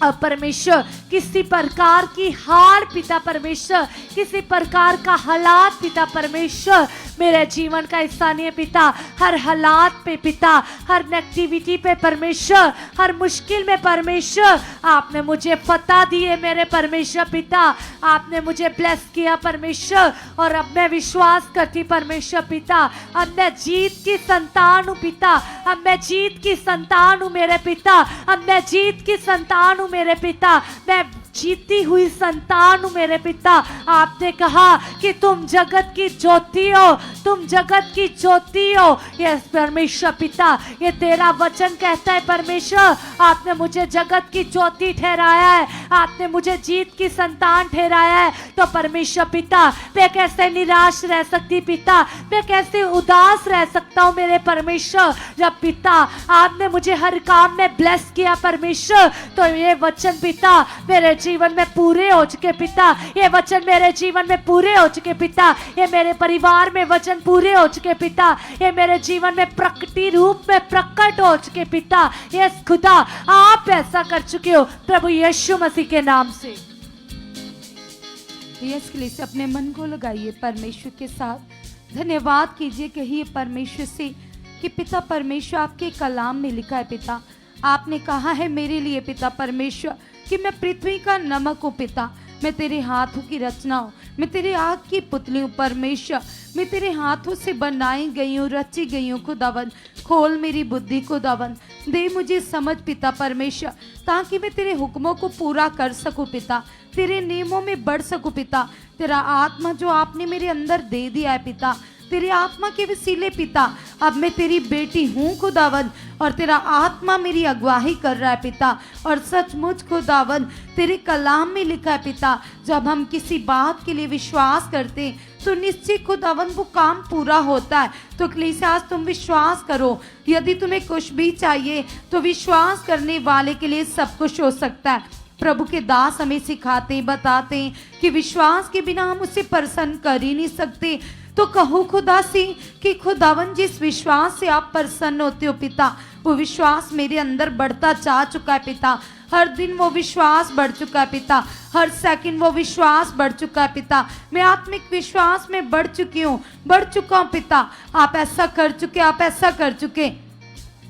अब परमेश्वर किसी प्रकार की हार पिता परमेश्वर, किसी प्रकार का हालात पिता परमेश्वर मेरे जीवन का हिस्सा नहीं है पिता। हर हालात पे पिता, हर नेगेटिविटी पे परमेश्वर, हर मुश्किल में परमेश्वर आपने मुझे फतह दी है मेरे परमेश्वर पिता। आपने मुझे ब्लेस किया परमेश्वर और अब मैं विश्वास करती परमेश्वर पिता, अब मैं जीत की संतान हूँ पिता, अब मैं जीत की संतान हूँ मेरे पिता, अब मैं जीत की संतान हूँ मेरे पिता, मैं जीती हुई संतान हूं मेरे पिता। आपने कहा कि तुम जगत की ज्योति हो, तुम जगत की ज्योति हो। यस परमेश्वर पिता, ये तेरा वचन कहता है परमेश्वर, आपने मुझे जगत की ज्योति ठहराया है, आपने मुझे जीत की संतान ठहराया है। तो परमेश्वर पिता मैं कैसे निराश रह सकती पिता, मैं कैसे उदास रह सकता हूँ मेरे परमेश्वर, जब पिता आपने मुझे हर काम में ब्लेस किया परमेश्वर। तो ये वचन पिता मेरे जीवन में पूरे हो चुके पिता, ये वचन मेरे जीवन में पूरे हो चुके पिता, ये मेरे परिवार में वचन पूरे हो चुके पिता, ये मेरे जीवन में प्रकटी रूप में प्रकट हो चुके पिता। ये खुदा आप ऐसा कर चुके हो प्रभु यीशु मसीह के नाम से। यस से अपने मन को लगाइए परमेश्वर के साथ, धन्यवाद कीजिए, कहिए परमेश्वर से कि पिता परमेश्वर आपके कलाम में लिखा है पिता, आपने कहा है मेरे लिए पिता परमेश्वर कि मैं पृथ्वी का नमक हूँ पिता, मैं तेरे हाथों की रचना हूँ, मैं तेरे आग की पुतली हूँ परमेश्वर, मैं तेरे हाथों से बनाई गई हूँ, रची गई हूँ खुदावन। खोल मेरी बुद्धि खुदावन, दे मुझे समझ पिता परमेश्वर, ताकि मैं तेरे हुक्मों को पूरा कर सकूँ पिता, तेरे नियमों में बढ़ सकूँ पिता। तेरा आत्मा जो आपने मेरे अंदर दे दिया है पिता, तेरे आत्मा के वसीले पिता अब मैं तेरी बेटी हूँ खुदावन, और तेरा आत्मा मेरी अगुवाही कर रहा है पिता। और सचमुच खुदावन तेरे कलाम में लिखा है पिता, जब हम किसी बात के लिए विश्वास करते तो निश्चित खुदावन वो काम पूरा होता है। तो कलीसिया आज तुम विश्वास करो, यदि तुम्हें कुछ भी चाहिए तो विश्वास करने वाले के लिए सब कुछ हो सकता है। प्रभु के दास हमें सिखाते बताते हैं कि विश्वास के बिना हम उसे प्रसन्न कर ही नहीं सकते। तो कहो खुदा से कि खुदावन जिस विश्वास से आप प्रसन्न होते हो पिता, वो विश्वास मेरे अंदर बढ़ता जा चुका है पिता। हर दिन वो विश्वास बढ़ चुका है पिता, हर सेकंड वो विश्वास बढ़ चुका है पिता। मैं आत्मिक विश्वास में बढ़ चुकी हूँ, बढ़ चुका हूँ पिता। आप ऐसा कर चुके, आप ऐसा कर चुके।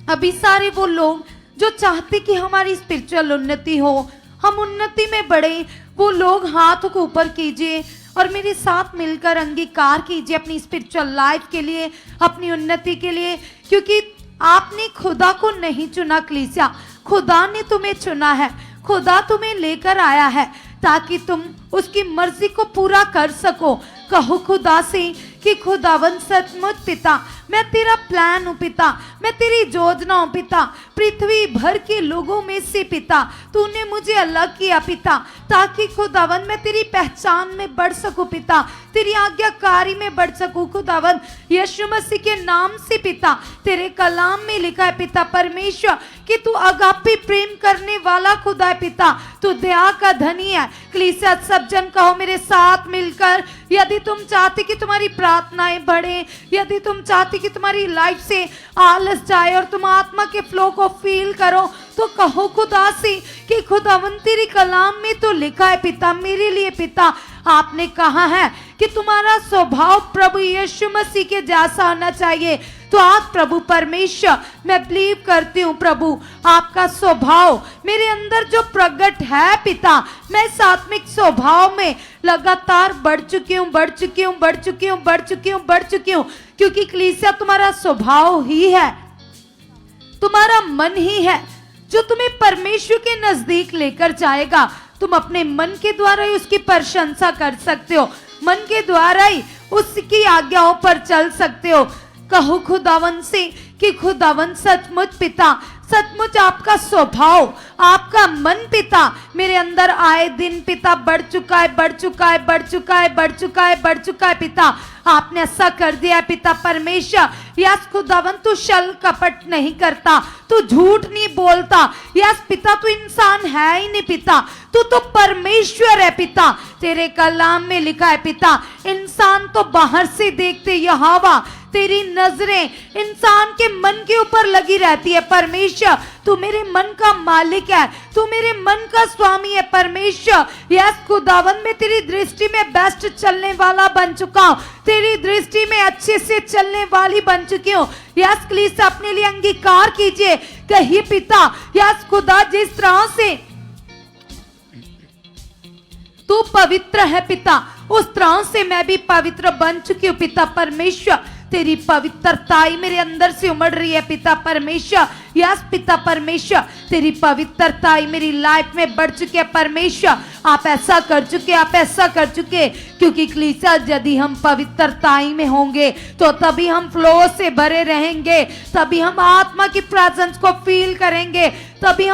अभी सारे वो लोग जो चाहते कि हमारी स्पिरिचुअल उन्नति हो, हम उन्नति में बढ़े, वो लोग हाथ को ऊपर कीजिए और मेरे साथ मिलकर अंगीकार कीजिए अपनी स्पिरिचुअल लाइफ के लिए, अपनी उन्नति के लिए। क्योंकि आपने खुदा को नहीं चुना कलीसिया, खुदा ने तुम्हें चुना है, खुदा तुम्हें लेकर आया है ताकि तुम उसकी मर्जी को पूरा कर सको। कहो खुदा से कि खुदावन सचमुच पिता मैं तेरा प्लान हूँ पिता, मैं तेरी योजना हूँ पिता। पृथ्वी भर के लोगों में से पिता तूने मुझे अलग किया पिता, ताकि खुदावन मैं तेरी पहचान में बढ़ सकूं पिता, तेरी आज्ञाकारी में बढ़ सकूं खुदावन, यीशु मसीह के नाम से पिता। तेरे कलाम में लिखा है पिता परमेश्वर कि तू अगापी प्रेम करने वाला खुदा है पिता, तू दया का धनी है। कलीसिया सब जन कहो मेरे साथ मिलकर, यदि तुम चाहते कि तुम्हारी प्रार्थनाएं बढ़े, यदि तुम चाहते कि तुम्हारी लाइफ से आलस जाए और तुम आत्मा के फ्लो को फील करो, तो कहो खुदा से कि खुदावन तेरी कलाम में तो लिखा है पिता मेरे लिए पिता, आपने कहा है कि तुम्हारा स्वभाव प्रभु यीशु मसीह के जैसा होना चाहिए। तो आज प्रभु परमेश्वर मैं बिलीव करती हूँ प्रभु, आपका स्वभाव मेरे अंदर जो प्रकट है पिता, मैं इस आत्मिक स्वभाव में लगातार बढ़ चुकी हूँ, बढ़ चुकी हूँ, बढ़ चुकी हूँ, बढ़ चुकी हूँ, बढ़ चुकी हूँ, क्योंकि कलीसिया तुम्हारा स्वभाव ही है, तुम्हारा मन ही है जो तुम्हें परमेश्वर के नजदीक लेकर जाएगा। तुम अपने मन के द्वारा ही उसकी प्रशंसा कर सकते हो, मन के द्वारा ही उसकी आज्ञाओं पर चल सकते हो। कहो खुदावन से कि खुदावन सचमुच पिता, सचमुच आपका स्वभाव, आपका मन पिता मेरे अंदर आए दिन पिता बढ़ चुका है, बढ़ चुका है, बढ़ चुका है, बढ़ चुका है, बढ़ चुका है पिता। आपने ऐसा कर दिया है पिता परमेश्वर। यस खुदावन तू छल कपट नहीं करता, तू झूठ नहीं बोलता। यस पिता तू इंसान है ही नहीं पिता, तू तो परमेश्वर है पिता। तेरे कलाम में लिखा है पिता, इंसान तो बाहर से देखते यहोवा, तेरी नजरें इंसान के मन के ऊपर लगी रहती है परमेश्वर। तू मेरे मन का मालिक है, तू मेरे मन का स्वामी है परमेश्वर। यस खुदावन मैं तेरी दृष्टि में बेस्ट चलने वाला बन चुका हूँ, तेरी दृष्टि में अच्छे से चलने वाली बन चुकी हूँ। यस कलीसिया अपने लिए अंगीकार कीजिए, कहिए पिता यस खुदा जिस तरह से तू पवित्र है पिता, उस तरह से मैं भी पवित्र बन चुकी हूँ पिता परमेश्वर। तेरी पवित्रताई मेरे अंदर से उमड़ रही है पिता परमेश्वर। यस पिता परमेश्वर तेरी पवित्रताई मेरी लाइफ में बढ़ चुकी है परमेश्वर। आप ऐसा कर चुके, आप ऐसा कर चुके, क्योंकि कलीसिया यदि हम पवित्रताई में होंगे तो तभी हम फ्लो से भरे रहेंगे, तभी हम आत्मा की प्रेजेंस को फील करेंगे, तभी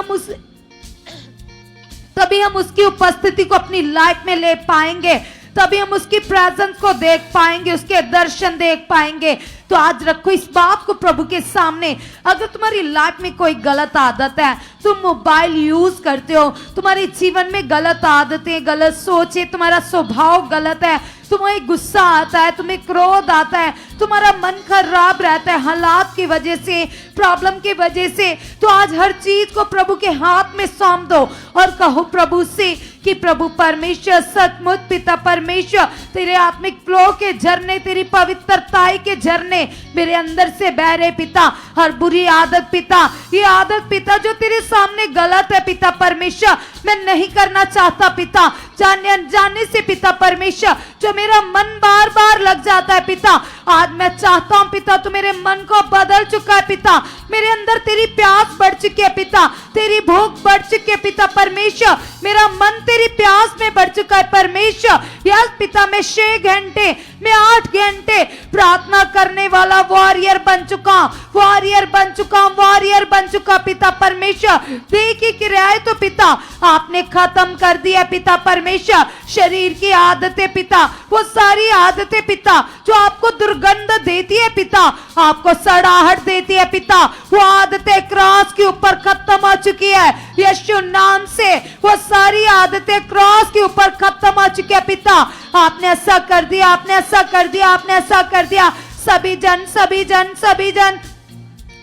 हम उसकी उपस्थिति को अपनी लाइफ में ले पाएंगे, तभी हम उसकी प्रेजेंस को देख पाएंगे, उसके दर्शन देख पाएंगे। तो आज रखो इस बात को प्रभु के सामने। अगर तुम्हारी लाइफ में कोई गलत आदत है, तुम मोबाइल यूज करते हो, तुम्हारे जीवन में गलत आदतें, गलत सोचे, तुम्हारा स्वभाव गलत है, तुम्हें गुस्सा आता है, तुम्हें क्रोध आता है, तुम्हारा मन खराब रहता है हालात की वजह से, प्रॉब्लम की वजह से, तो आज हर चीज को प्रभु के हाथ में सौंप दो और कहो प्रभु से कि प्रभु परमेश्वर सचमुच पिता परमेश्वर तेरे आत्मिक फ्लो के झरने, तेरी पवित्रताई के झरने मेरे अंदर से बह रहे पिता। हर बुरी आदत पिता, ये आदत पिता जो तेरे सामने गलत है पिता परमेश्वर, मैं नहीं करना चाहता पिता, जाने अनजाने से पिता परमेश्वर, जो मेरा मन बार बार लग जाता है पिता, आज मैं चाहता हूं पिता तू मेरे मन को बदल चुका है पिता, मेरे अंदर तेरी प्यास बढ़ चुकी है पिता, तेरी भूख बढ़ चुकी है पिता परमेश्वर, मेरा मन तेरी प्यास में बढ़ चुका है परमेश्वर। यस पिता मैं 6 घंटे, मैं 8 घंटे प्रार्थना करने वाला वॉरियर बन चुका हूं, वॉरियर बन चुका हूं, वॉरियर बन चुका पिता परमेश्वर। देखी किराए तो पिता आपने खत्म कर दिया पिता परमेश्वर। शरीर की आदतें पिता, वो सारी आदतें पिता जो आपको दुर्गंध देती है पिता, आपको सड़ाहट देती है पिता, वो आदतें क्रॉस के ऊपर खत्म हो चुकी है यीशु नाम से। वो सारी आदतें क्रॉस के ऊपर खत्म हो चुकी है पिता। आपने ऐसा कर दिया, आपने ऐसा कर दिया, आपने ऐसा कर दिया। सभी जन, सभी जन, सभी जन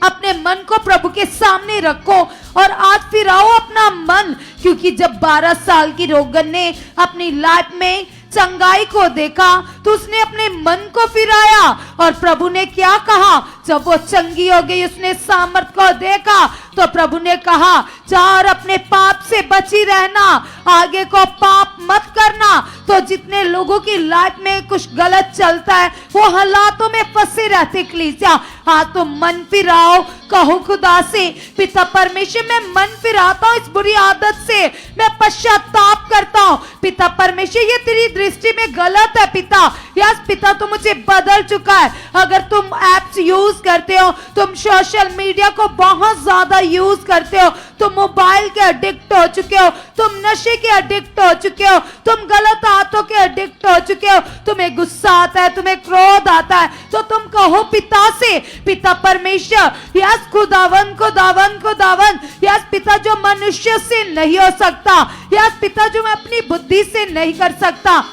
अपने मन को प्रभु के सामने रखो और आज फिराओ अपना मन, क्योंकि जब 12 साल की रोगन ने अपनी लाइफ में चंगाई को देखा तो उसने अपने मन को फिराया और प्रभु ने क्या कहा, जब वो चंगी हो गई उसने सामर्थ को देखा तो प्रभु ने कहा जा और अपने पाप से बची रहना, आगे को पाप मत करना। तो जितने लोगों की लाइफ में कुछ गलत चलता है वो हालातों में फंसे रहते कलीसिया, हाँ तो मन फिराओ, कहो खुदा से पिता परमेश्वर मैं मन फिराता हूँ इस बुरी आदत से, मैं पश्चाताप करता हूँ पिता परमेश्वर, ये तेरी दृष्टि में गलत है पिता, यस पिता तो मुझे बदल चुका है। अगर तुम एप्स यूज करते हो, तुम सोशल मीडिया को बहुत ज्यादा यूज करते हो, तुम मोबाइल के एडिक्ट हो चुके हो, तुम नशे के एडिक्ट हो चुके हो, तुम गलत आदतों के एडिक्ट हो चुके हो, तुम्हें गुस्सा आता है, तुम्हें क्रोध आता है, तो तुम कहो पिता से, पिता परमेश्वर, यस खुदावन खुदावन खुदावन, यस पिता जो मनुष्य से नहीं हो सकता, यस पिता जो मैं अपनी बुद्धि से नहीं कर सकता,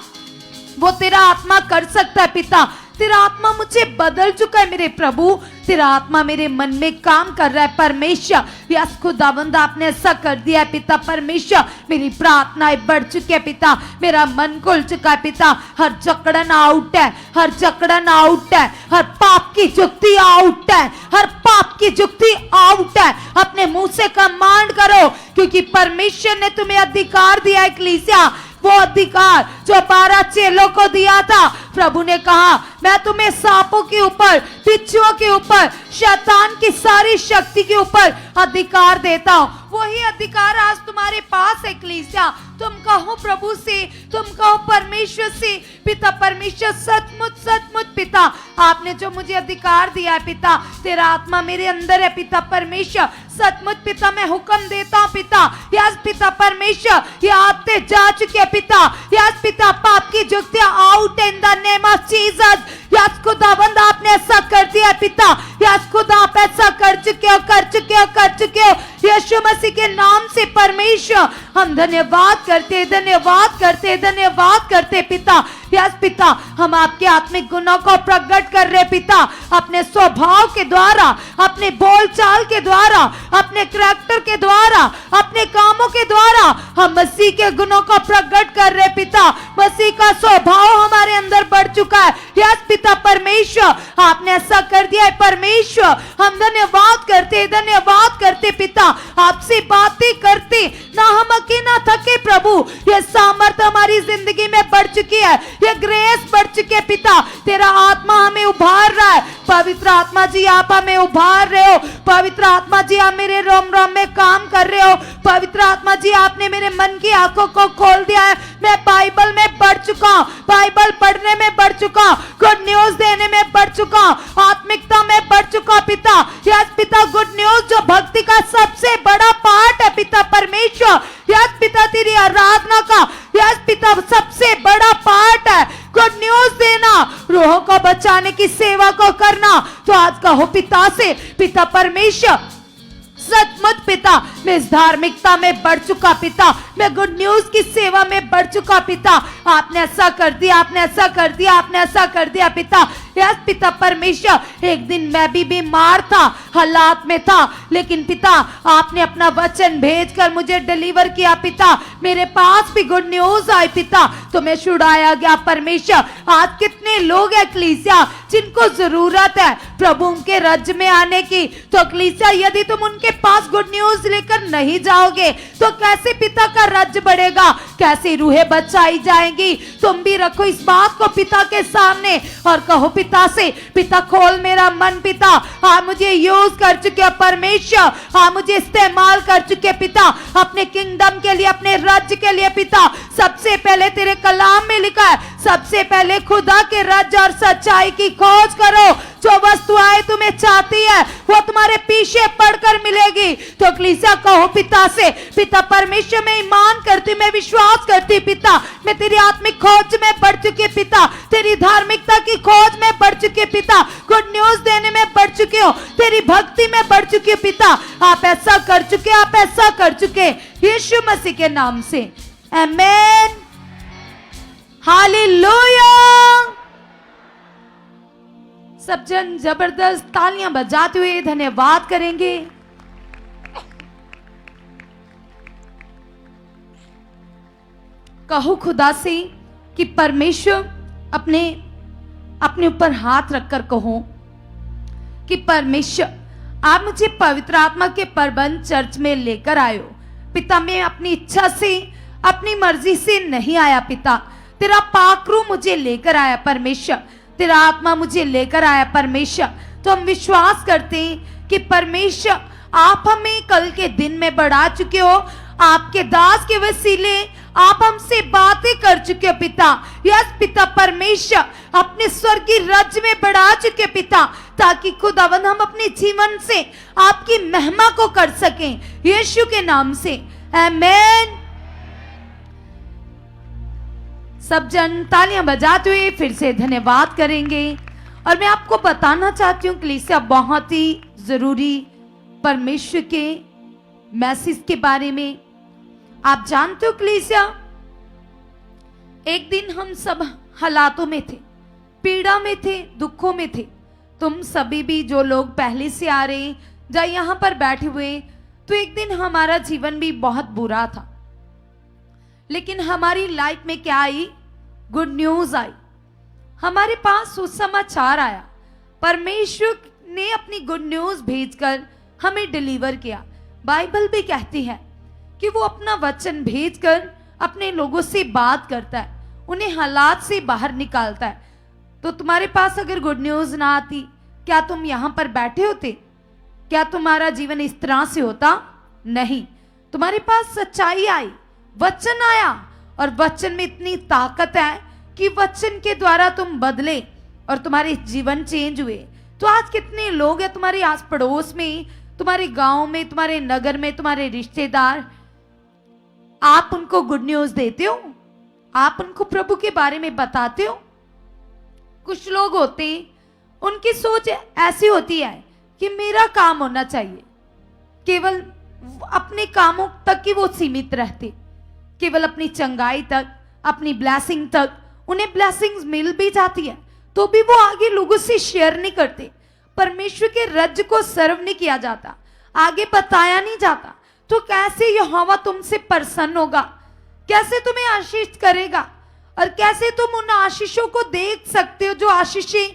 वो तेरा आत्मा कर सकता है पिता। तेरा आत्मा मुझे बदल चुका है मेरे प्रभु, तेरा आत्मा मेरे मन में काम कर रहा है परमेश्वर। यस खुदावंद आपने ऐसा कर दिया है पिता परमेश्वर, मेरी प्रार्थनाएं बढ़ चुकी है पिता, मेरा मन खुल चुका है पिता, हर जकड़न आउट है, हर जकड़न आउट है, हर पाप की जुक्ति आउट है, हर पाप की जुक्ति आउट है। अपने मुंह से कमांड करो, क्योंकि परमेश्वर ने तुम्हें अधिकार दिया है कलीसिया, वो अधिकार जो 12 चेलों को दिया था। प्रभु ने कहा मैं तुम्हें सांपों के ऊपर, बिच्छुओं के ऊपर, शैतान की सारी शक्ति के ऊपर अधिकार देता हूं। वही अधिकार आज तुम्हारे पास है कलीसिया। तुम कहो प्रभु से, तुम कहो परमेश्वर से, पिता परमेश्वर सचमुच सचमुच पिता आपने जो मुझे अधिकार दिया है पिता, तेरा आत्मा मेरे अंदर है पिता परमेश्वर, सचमुच पिता मैं हुक्म देता हूं पिता, यस पिता परमेश्वर ये आदतें जा चुकी है पिता, यस पिता पाप की जुक्तियां out in the name of Jesus. Yes खुदावंद आपने ऐसा कर दिया है पिता, यस खुदा आप ऐसा कर चुके हो, कर चुके हो, कर चुके हो। यीशु मसीह के नाम से परमेश्वर हम धन्यवाद करते, धन्यवाद करते, धन्यवाद करते पिता। यस पिता हम आपके आत्मिक गुणों को प्रकट कर रहे पिता, अपने स्वभाव के द्वारा, अपने बोलचाल के द्वारा, अपने करैक्टर के द्वारा, अपने कामों के द्वारा हम मसीह के गुणों को प्रकट कर रहे पिता। मसीह का स्वभाव हमारे अंदर बढ़ चुका है। यस पिता परमेश्वर आपने ऐसा कर दिया है परमेश्वर, हम धन्यवाद करते, धन्यवाद करते पिता। आपसे बातें करते ना हम अके ना थके प्रभु, ये सामर्थ्य हमारी जिंदगी में बढ़ चुकी है, ये ग्रेस बढ़ चुके पिता। तेरा आत्मा हमें उभार रहा है, पवित्र आत्मा जी आप हमें उभार रहे हो, पवित्र आत्मा जी आप मेरे रोम रोम में काम कर रहे हो, पवित्र आत्मा जी आपने मेरे मन की आंखों को खोल दिया है। मैं बाइबल में बढ़ चुका हूं, बाइबल पढ़ने में बढ़ चुका हूं, गुड न्यूज देने में बढ़ चुका हूं, आत्मिकता में बढ़ चुका पिता। यस पिता गुड न्यूज जो भक्ति का सबसे बड़ा पार्ट है पिता परमेश्वर, यस पिता तेरी आराधना का यस पिता सबसे बड़ा पार्ट है गुड न्यूज देना, रूहों को बचाने की सेवा को करना। तो आज कहो पिता से, पिता परमेश्वर सचमुच पिता मैं इस धार्मिकता में बढ़ चुका पिता, मैं गुड न्यूज की सेवा में बढ़ चुका पिता। आपने ऐसा कर दिया, आपने ऐसा कर दिया, आपने ऐसा कर दिया पिता। यस पिता परमेश्वर एक दिन मैं भी बीमार था, हालात में था, लेकिन पिता आपने अपना वचन भेजकर मुझे डिलीवर किया पिता। मेरे पास भी गुड न्यूज आई पिता, तो मैं छुड़ाया गया परमेश्वर। आज कितने लोग हैं कलीसिया जिनको जरूरत है प्रभु के राज्य में आने की, तो कलीसिया यदि तुम उनके पास गुड न्यूज लेकर नहीं जाओगे तो कैसे पिता का राज्य बढ़ेगा, कैसे रूहें बचाई जाएंगी। तुम भी रखो इस बात को पिता के सामने और कहो पिता से, पिता खोल मेरा मन पिता, आप मुझे यूज कर चुके परमेश्वर, आप मुझे इस्तेमाल कर चुके पिता अपने किंगडम के लिए, अपने राज्य के लिए पिता। सबसे पहले तेरे कलाम में लिखा है सबसे पहले खुदा के राज्य और सच्चाई की खोज करो, जो वस्तुएं तुम्हें चाहती है वो तुम्हारे पीछे पड़कर मिलेगी। तो कलीसिया कहो पिता से, पिता परमेश्वर मैं ईमान करती, मैं विश्वास करती पिता, मैं तेरी आत्मिक खोज में बढ़ चुकी पिता, तेरी धार्मिकता की खोज में बढ़ चुकी पिता, गुड न्यूज देने में बढ़ चुके हो, तेरी भक्ति में बढ़ चुकी पिता। आप ऐसा कर चुके, आप ऐसा कर चुके यीशु मसीह के नाम से, आमेन, हालेलुया। सब जन जबरदस्त तालियां बजाते हुए धन्यवाद करेंगे। कहो खुदा से कि परमेश्वर अपने ऊपर हाथ रखकर कहो कि परमेश्वर आप मुझे पवित्र आत्मा के प्रबंध चर्च में लेकर आए हो पिता। मैं अपनी इच्छा से, अपनी मर्जी से नहीं आया पिता, तेरा पाकरू मुझे लेकर आया परमेश्वर, तेरा आत्मा मुझे लेकर आया परमेश्वर। तो हम विश्वास करते हैं कि परमेश्वर आप हमें कल के दिन में बढ़ा चुके हो, आपके दास के वसीले आप हमसे बातें कर चुके हो पिता। यस पिता परमेश्वर, अपने स्वर्गीय राज्य में बढ़ा चुके पिता, ताकि खुदावन हम अपने जीवन से आपकी महिमा को कर सकें, यीशु के नाम से आमीन। सब जन तालियां बजाते हुए फिर से धन्यवाद करेंगे। और मैं आपको बताना चाहती हूँ कलीसिया, बहुत ही जरूरी परमेश्वर के मैसेज के बारे में। आप जानते हो कलीसिया, एक दिन हम सब हालातों में थे, पीड़ा में थे, दुखों में थे। तुम सभी भी जो लोग पहले से आ रहे या यहाँ पर बैठे हुए, तो एक दिन हमारा जीवन भी बहुत बुरा था, लेकिन हमारी लाइफ में क्या आई? गुड न्यूज आई। हमारे पास सुसमाचार आया। परमेश्वर ने अपनी गुड न्यूज भेजकर हमें डिलीवर किया। बाइबल भी कहती है कि वो अपना वचन भेजकर अपने लोगों से बात करता है, उन्हें हालात से बाहर निकालता है। तो तुम्हारे पास अगर गुड न्यूज ना आती, क्या तुम यहां पर बैठे होते? क्या तुम्हारा जीवन इस तरह से होता? नहीं। तुम्हारे पास सच्चाई आई, वचन आया, और वचन में इतनी ताकत है कि वचन के द्वारा तुम बदले और तुम्हारे जीवन चेंज हुए। तो आज कितने लोग हैं तुम्हारे आस पड़ोस में, तुम्हारे गांव में, तुम्हारे नगर में, तुम्हारे रिश्तेदार, आप उनको गुड न्यूज देते हो? आप उनको प्रभु के बारे में बताते हो? कुछ लोग होते हैं, उनकी सोच ऐसी होती है कि मेरा काम होना चाहिए, केवल अपने कामों तक ही वो सीमित रहते, केवल अपनी चंगाई तक, अपनी ब्लेसिंग तक। उन्हें ब्लेसिंग्स मिल भी जाती है तो भी वो आगे लोगों से शेयर नहीं करते। परमेश्वर के राज्य को सर्व नहीं किया जाता, आगे बताया नहीं जाता। तो कैसे यहोवा तुमसे प्रसन्न होगा? कैसे तुम्हें आशीष करेगा? और कैसे तुम उन आशीषों को देख सकते हो जो आशीषें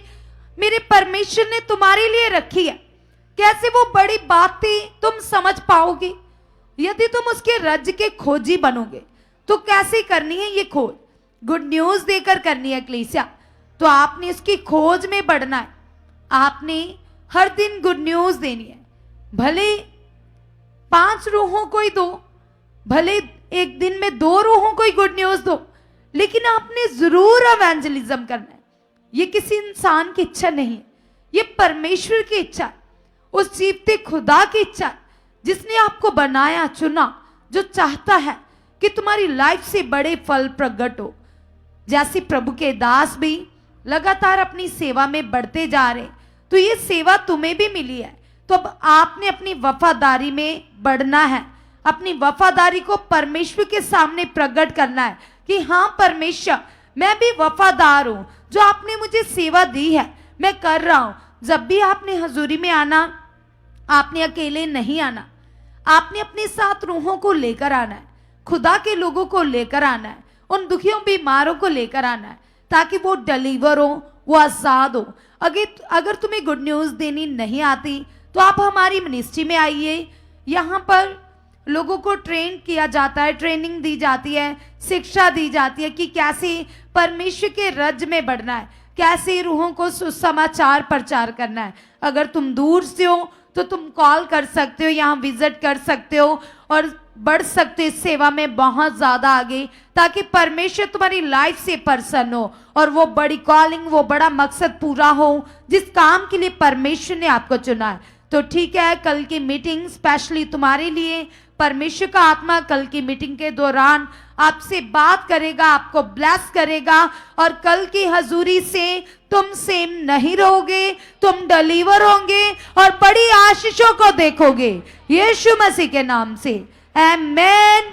मेरे परमेश्वर ने तुम्हारे लिए रखी है? कैसे वो बड़ी बातें तुम समझ पाओगे? यदि तुम उसके राज्य के खोजी बनोगे तो कैसे करनी है ये खोज? गुड न्यूज देकर करनी है कलीसिया। तो आपने उसकी खोज में बढ़ना है। आपने हर दिन गुड न्यूज देनी है। भले 5 रूहों को ही दो, भले एक दिन में 2 रूहों को ही गुड न्यूज दो, लेकिन आपने जरूर एवेंजलिज्म करना है। ये किसी इंसान की इच्छा नहीं है, ये परमेश्वर की इच्छा है, उस जीवते खुदा की इच्छा है, जिसने आपको बनाया, चुना, जो चाहता है कि तुम्हारी लाइफ से बड़े फल प्रकट हो। जैसे प्रभु के दास भी लगातार अपनी सेवा में बढ़ते जा रहे, तो ये सेवा तुम्हें भी मिली है। तो अब आपने अपनी वफादारी में बढ़ना है, अपनी वफादारी को परमेश्वर के सामने प्रकट करना है कि हाँ परमेश्वर, मैं भी वफादार हूं, जो आपने मुझे सेवा दी है मैं कर रहा हूं। जब भी आपने हजूरी में आना, आपने अकेले नहीं आना, आपने अपने साथ रूहों को लेकर आना है, खुदा के लोगों को लेकर आना है, उन दुखियों बीमारों को लेकर आना है, ताकि वो डिलीवर हो, वो आजाद हो। अगर तुम्हें गुड न्यूज देनी नहीं आती तो आप हमारी मिनिस्ट्री में आइए। यहाँ पर लोगों को ट्रेन किया जाता है, ट्रेनिंग दी जाती है, शिक्षा दी जाती है कि कैसे परमेश्वर के राज्य में बढ़ना है, कैसे रूहों को सुसमाचार प्रचार करना है। अगर तुम दूर से हो तो तुम कॉल कर सकते हो, यहाँ विजिट कर सकते हो और बढ़ सकते हो इस सेवा में बहुत ज्यादा आगे, ताकि परमेश्वर तुम्हारी लाइफ से प्रसन्न हो और वो बड़ी कॉलिंग, वो बड़ा मकसद पूरा हो जिस काम के लिए परमेश्वर ने आपको चुना है। तो ठीक है, कल की मीटिंग स्पेशली तुम्हारे लिए। परमेश्वर का आत्मा कल की मीटिंग के दौरान आपसे बात करेगा, आपको ब्लेस करेगा, और कल की हजूरी से तुम सेम नहीं रहोगे, तुम डिलीवर होंगे और बड़ी आशीषों को देखोगे यीशु मसीह के नाम से। आमीन,